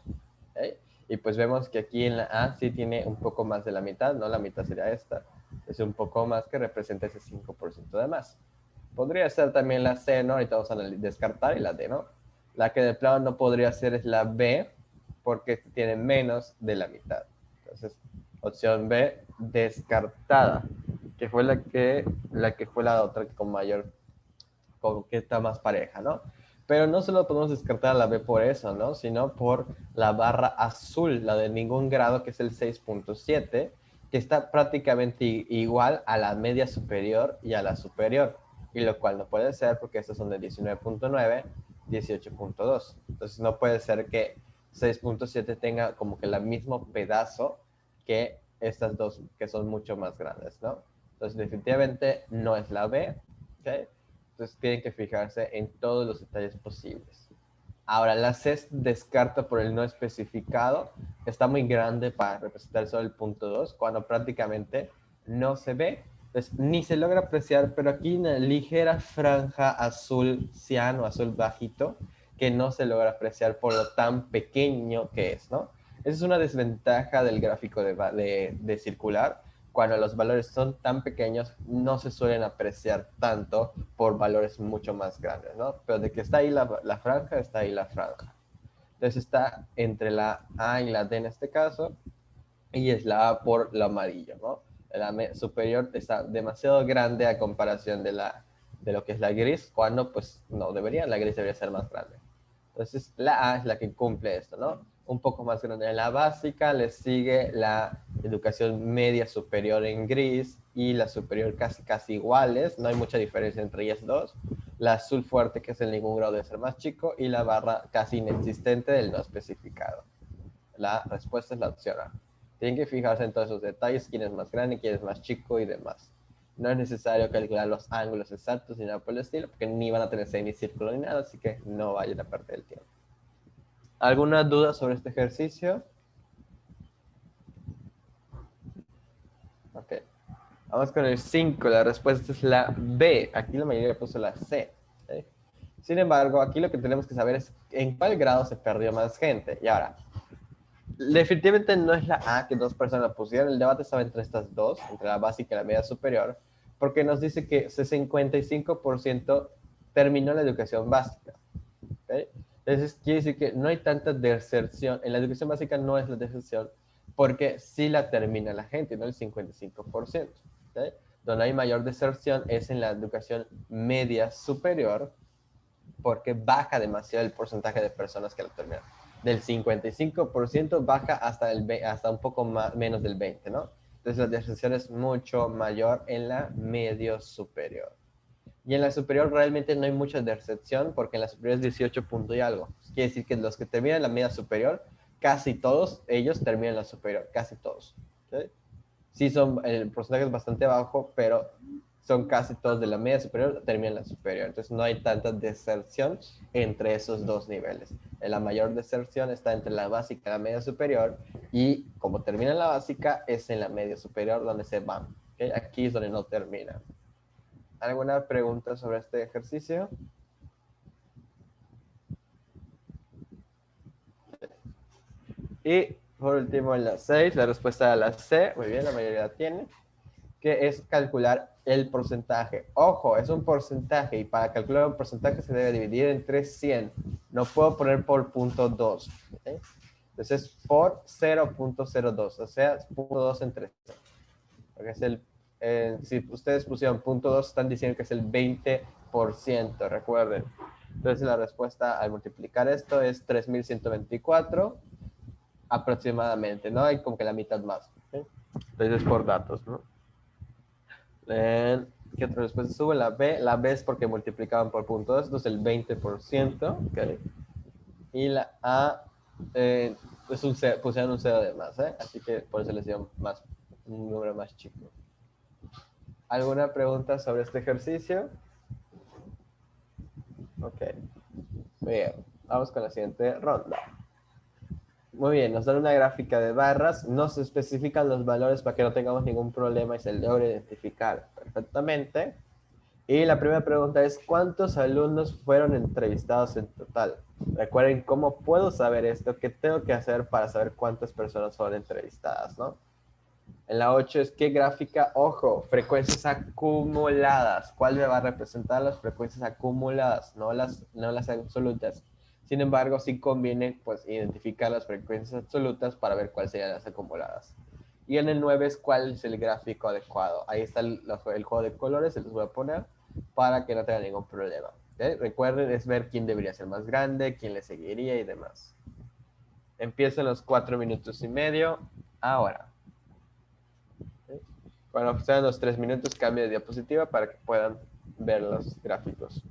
¿Okay? Y pues vemos que aquí en la A sí tiene un poco más de la mitad, ¿no? La mitad sería esta. Es un poco más que representa ese 5% de más. Podría ser también la C, ¿no? Ahorita vamos a descartar y la D, ¿no? La que de plano no podría ser es la B, porque tiene menos de la mitad. Entonces, opción B, descartada, que fue la que fue la otra con mayor, con que está más pareja, ¿no? Pero no solo podemos descartar a la B por eso, ¿no? Sino por la barra azul, la de ningún grado, que es el 6.7, que está prácticamente igual a la media superior y a la superior, y lo cual no puede ser porque estos son de 19.9, 18.2. Entonces no puede ser que 6.7 tenga como que el mismo pedazo que estas dos que son mucho más grandes, ¿no? Entonces definitivamente no es la B, ¿ok? Entonces tienen que fijarse en todos los detalles posibles. Ahora, la C descarta por el no especificado. Está muy grande para representar solo el punto 2, cuando prácticamente no se ve. Entonces, ni se logra apreciar, pero aquí una ligera franja azul ciano, azul bajito, que no se logra apreciar por lo tan pequeño que es, ¿no? Esa es una desventaja del gráfico de circular. Cuando los valores son tan pequeños, no se suelen apreciar tanto por valores mucho más grandes, ¿no? Pero de que está ahí la franja, está ahí la franja. Entonces está entre la A y la D en este caso, y es la A por lo amarillo, ¿no? La superior está demasiado grande a comparación de lo que es la gris, cuando pues no debería, la gris debería ser más grande. Entonces la A es la que cumple esto, ¿no? Un poco más grande en la básica, le sigue la educación media superior en gris y la superior casi iguales, no hay mucha diferencia entre ellas dos. La azul fuerte, que es el ningún grado, debe ser más chico, y la barra casi inexistente del no especificado. La respuesta es la opción A. Tienen que fijarse en todos esos detalles, quién es más grande, quién es más chico y demás. No es necesario calcular los ángulos exactos ni nada por el estilo, porque ni van a tener semicírculo ni nada, así que no vayan a perder el tiempo. ¿Alguna duda sobre este ejercicio? Vamos con el 5. La respuesta es la B. Aquí la mayoría puso la C. ¿Sí? Sin embargo, aquí lo que tenemos que saber es en cuál grado se perdió más gente. Y ahora, definitivamente no es la A que dos personas pusieron. El debate estaba entre estas dos, entre la básica y la media superior, porque nos dice que 55% terminó la educación básica. ¿Okay? Entonces, quiere decir que no hay tanta deserción. En la educación básica no es la deserción, porque sí la termina la gente, no el 55%. ¿Okay? Donde hay mayor deserción es en la educación media superior, porque baja demasiado el porcentaje de personas que la terminan. Del 55% baja hasta un poco más, menos del 20%, ¿no? Entonces la deserción es mucho mayor en la medio superior. Y en la superior realmente no hay mucha deserción, porque en la superior es 18 punto y algo. Quiere decir que los que terminan la media superior, casi todos ellos terminan la superior, casi todos. ¿Sí? Sí, el porcentaje es bastante bajo, pero son casi todos de la media superior, terminan la superior. Entonces no hay tanta deserción entre esos dos niveles. La mayor deserción está entre la básica y la media superior, y como termina en la básica, es en la media superior donde se van. ¿Okay? Aquí es donde no termina. ¿Alguna pregunta sobre este ejercicio? Y por último, en la 6, la respuesta a la C, muy bien, la mayoría la tiene, que es calcular el porcentaje. Ojo, es un porcentaje, y para calcular un porcentaje se debe dividir entre 100. No puedo poner por punto 2. ¿Okay? Entonces, por 0.02, o sea, punto 2 entre 100. Porque es si ustedes pusieron punto 2, están diciendo que es el 20%, recuerden. Entonces, la respuesta al multiplicar esto es 3.124 aproximadamente, ¿no? Hay como que la mitad más. ¿Sí? Entonces, por datos, ¿no? ¿Qué otra respuesta sube? La B es porque multiplicaban por punto 2, entonces el 20%. ¿Okay? Y la A es pusieron un cero de más, ¿eh? Así que por eso les dio un número más chico. ¿Alguna pregunta sobre este ejercicio? Ok. Bien, vamos con la siguiente ronda. Muy bien, nos dan una gráfica de barras, no se especifican los valores para que no tengamos ningún problema y se logre identificar perfectamente. Y la primera pregunta es, ¿cuántos alumnos fueron entrevistados en total? Recuerden, ¿cómo puedo saber esto? ¿Qué tengo que hacer para saber cuántas personas fueron entrevistadas, no? En la 8 es, ¿qué gráfica? Ojo, frecuencias acumuladas. ¿Cuál me va a representar las frecuencias acumuladas? No las absolutas. Sin embargo, sí conviene pues identificar las frecuencias absolutas para ver cuáles serían las acumuladas. Y en el 9 es, ¿cuál es el gráfico adecuado? Ahí está el juego de colores, se los voy a poner para que no tengan ningún problema. ¿Okay? Recuerden, es ver quién debería ser más grande, quién le seguiría y demás. Empiezan los 4 minutos y medio. Ahora. Cuando sean los 3 minutos, cambio de diapositiva para que puedan ver los gráficos.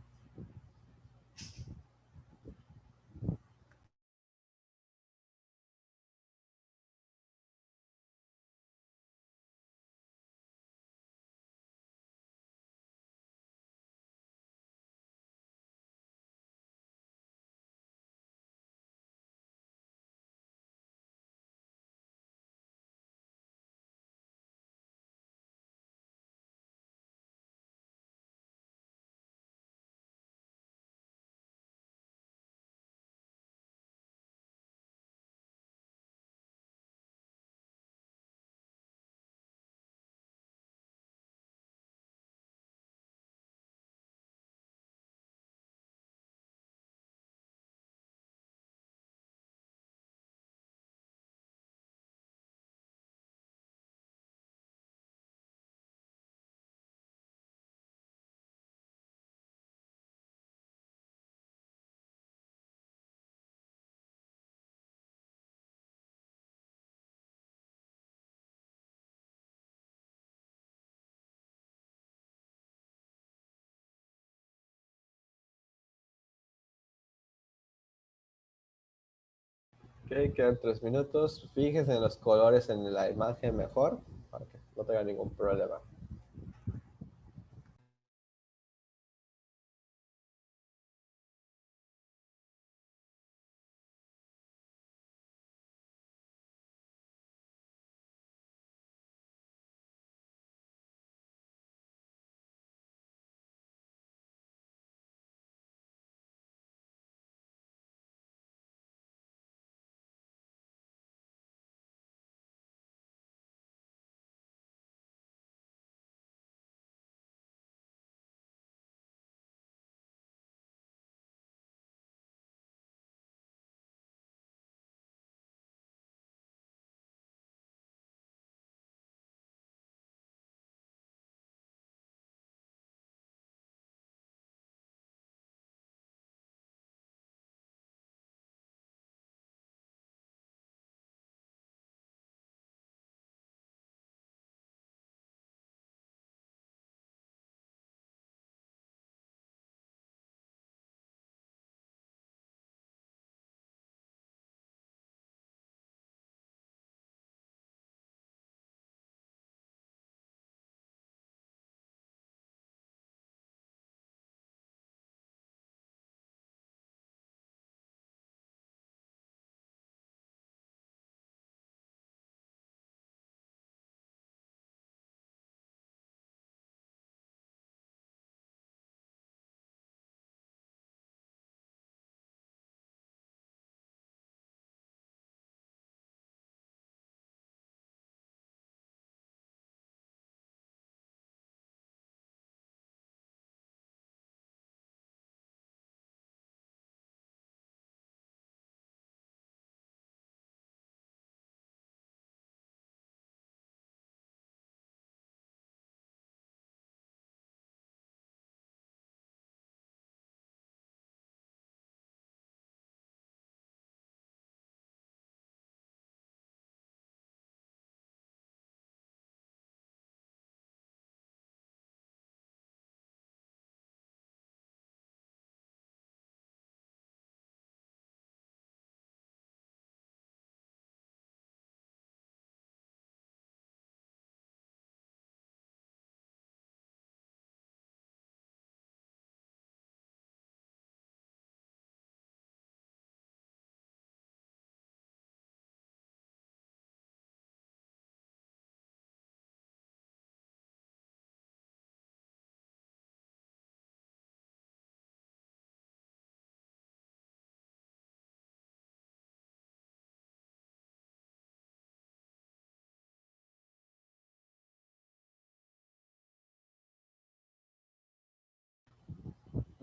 Ok, quedan 3 minutos. Fíjense en los colores en la imagen mejor para que no tengan ningún problema.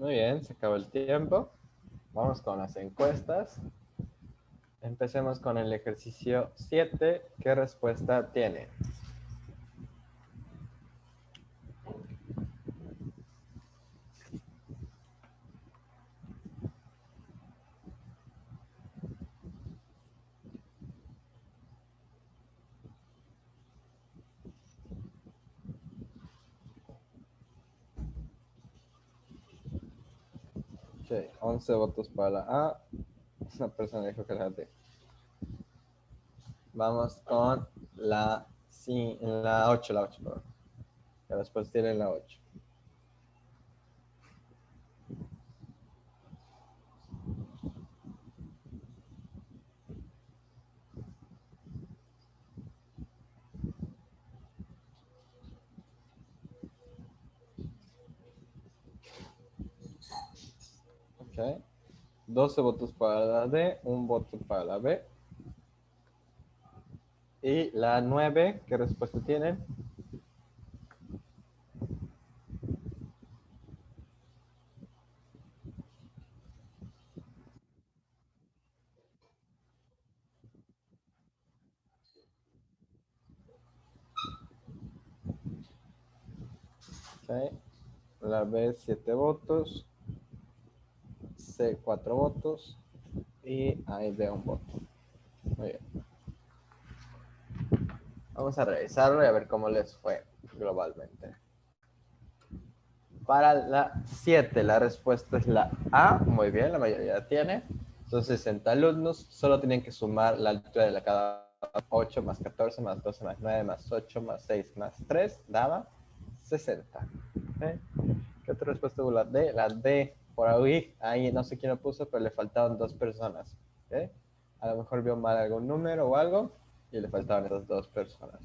Muy bien, se acabó el tiempo. Vamos con las encuestas. Empecemos con el ejercicio 7. ¿Qué respuesta tiene? Ok, 11 votos para la A. Una persona dijo que la D. Vamos con la 8, perdón. La respuesta tiene la 8. Ok. 12 votos para la D, un voto para la B. Y la 9, ¿qué respuesta tienen? Okay. La B, 7 votos. C, 4 votos. Y A y D, un voto. Muy bien. Vamos a revisarlo y a ver cómo les fue globalmente. Para la 7, la respuesta es la A. Muy bien, la mayoría la tiene. Son 60 alumnos. Solo tienen que sumar la altura de cada 8 más 14 más 12 más 9 más 8 más 6 más 3. Daba 60. ¿Okay? ¿Qué otra respuesta hubo? La D. La D, por ahí no sé quién lo puso, pero le faltaban 2 personas. ¿Okay? A lo mejor vio mal algún número o algo y le faltaban esas 2 personas.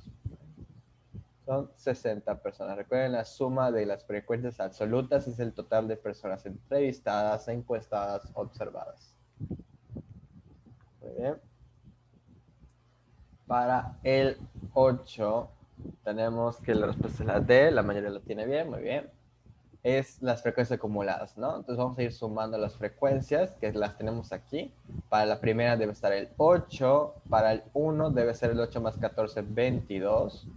Son 60 personas. Recuerden, la suma de las frecuencias absolutas es el total de personas entrevistadas, encuestadas, observadas. Muy bien. Para el 8 tenemos que la respuesta es la D, la mayoría lo tiene bien, muy bien. Es las frecuencias acumuladas, ¿no? Entonces vamos a ir sumando las frecuencias, que las tenemos aquí. Para la primera debe estar el 8, para el 1 debe ser el 8 más 14, 22.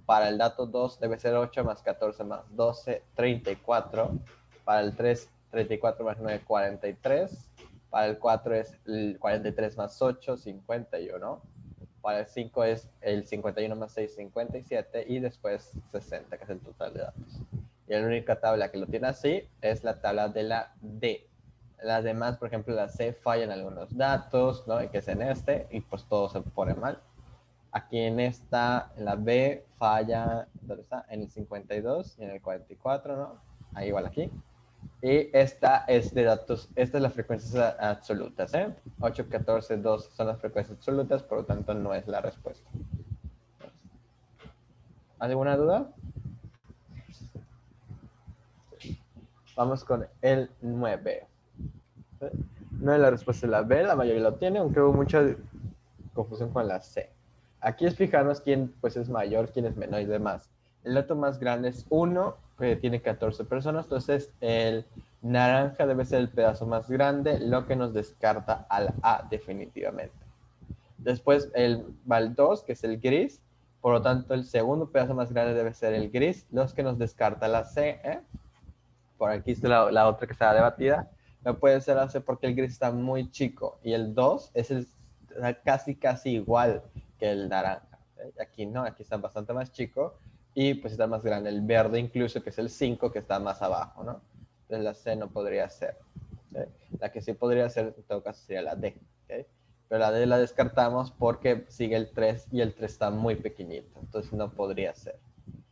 Para el dato 2 debe ser 8 más 14 más 12, 34. Para el 3, 34 más 9, 43. Para el 4 es el 43 más 8, 51. Para el 5 es el 51 más 6, 57. Y después 60, que es el total de datos. Y la única tabla que lo tiene así es la tabla de la D. Las demás, por ejemplo, la C falla en algunos datos, ¿no? Que es en este, y pues todo se pone mal. Aquí en esta, en la B, falla, ¿dónde está? En el 52 y en el 44, ¿no? Ahí igual aquí. Y esta es de datos, esta es las frecuencias absolutas, ¿eh? 8, 14, 2 son las frecuencias absolutas, por lo tanto no es la respuesta. ¿Alguna duda? Vamos con el 9. No es la respuesta de la B, la mayoría lo tiene, aunque hubo mucha confusión con la C. Aquí es fijarnos quién pues, es mayor, quién es menor y demás. El dato más grande es 1, que tiene 14 personas, entonces el naranja debe ser el pedazo más grande, lo que nos descarta al A definitivamente. Después va el 2, que es el gris, por lo tanto el segundo pedazo más grande debe ser el gris, los que nos descarta la C, ¿eh? Por aquí está la otra que estaba debatida, no puede ser la C porque el gris está muy chico y el 2 es casi igual que el naranja. Aquí no, aquí está bastante más chico y pues está más grande el verde incluso, que es el 5, que está más abajo, ¿no? Entonces la C no podría ser. ¿Sí? La que sí podría ser en todo caso sería la D. ¿Sí? Pero la D la descartamos porque sigue el 3 y el 3 está muy pequeñito, entonces no podría ser.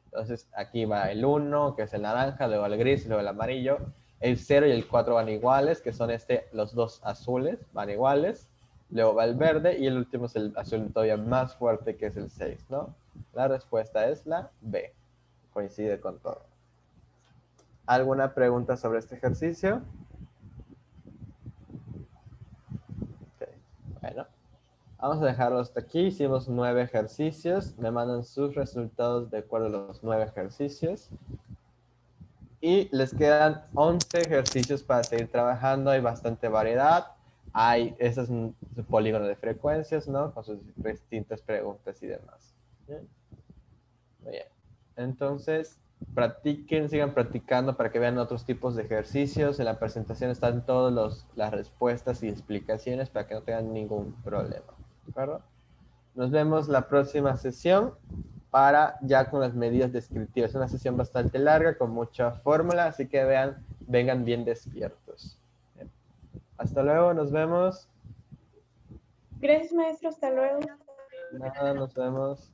Entonces aquí va el 1, que es el naranja, luego el gris, luego el amarillo. El 0 y el 4 van iguales, que son los dos azules, van iguales. Luego va el verde y el último es el azul todavía más fuerte, que es el 6, ¿no? La respuesta es la B. Coincide con todo. ¿Alguna pregunta sobre este ejercicio? Okay. Bueno, vamos a dejarlo hasta aquí. Hicimos 9 ejercicios. Me mandan sus resultados de acuerdo a los 9 ejercicios. Y les quedan 11 ejercicios para seguir trabajando. Hay bastante variedad. Ese es un polígono de frecuencias, ¿no? Con sus distintas preguntas y demás. Bien. Muy bien. Entonces, practiquen, sigan practicando para que vean otros tipos de ejercicios. En la presentación están todas las respuestas y explicaciones para que no tengan ningún problema. ¿De acuerdo? Nos vemos la próxima sesión para ya con las medidas descriptivas. Es una sesión bastante larga con mucha fórmula, así que vengan bien despiertos. Bien. Hasta luego, nos vemos. Gracias, maestro. Hasta luego. Nada, nos vemos.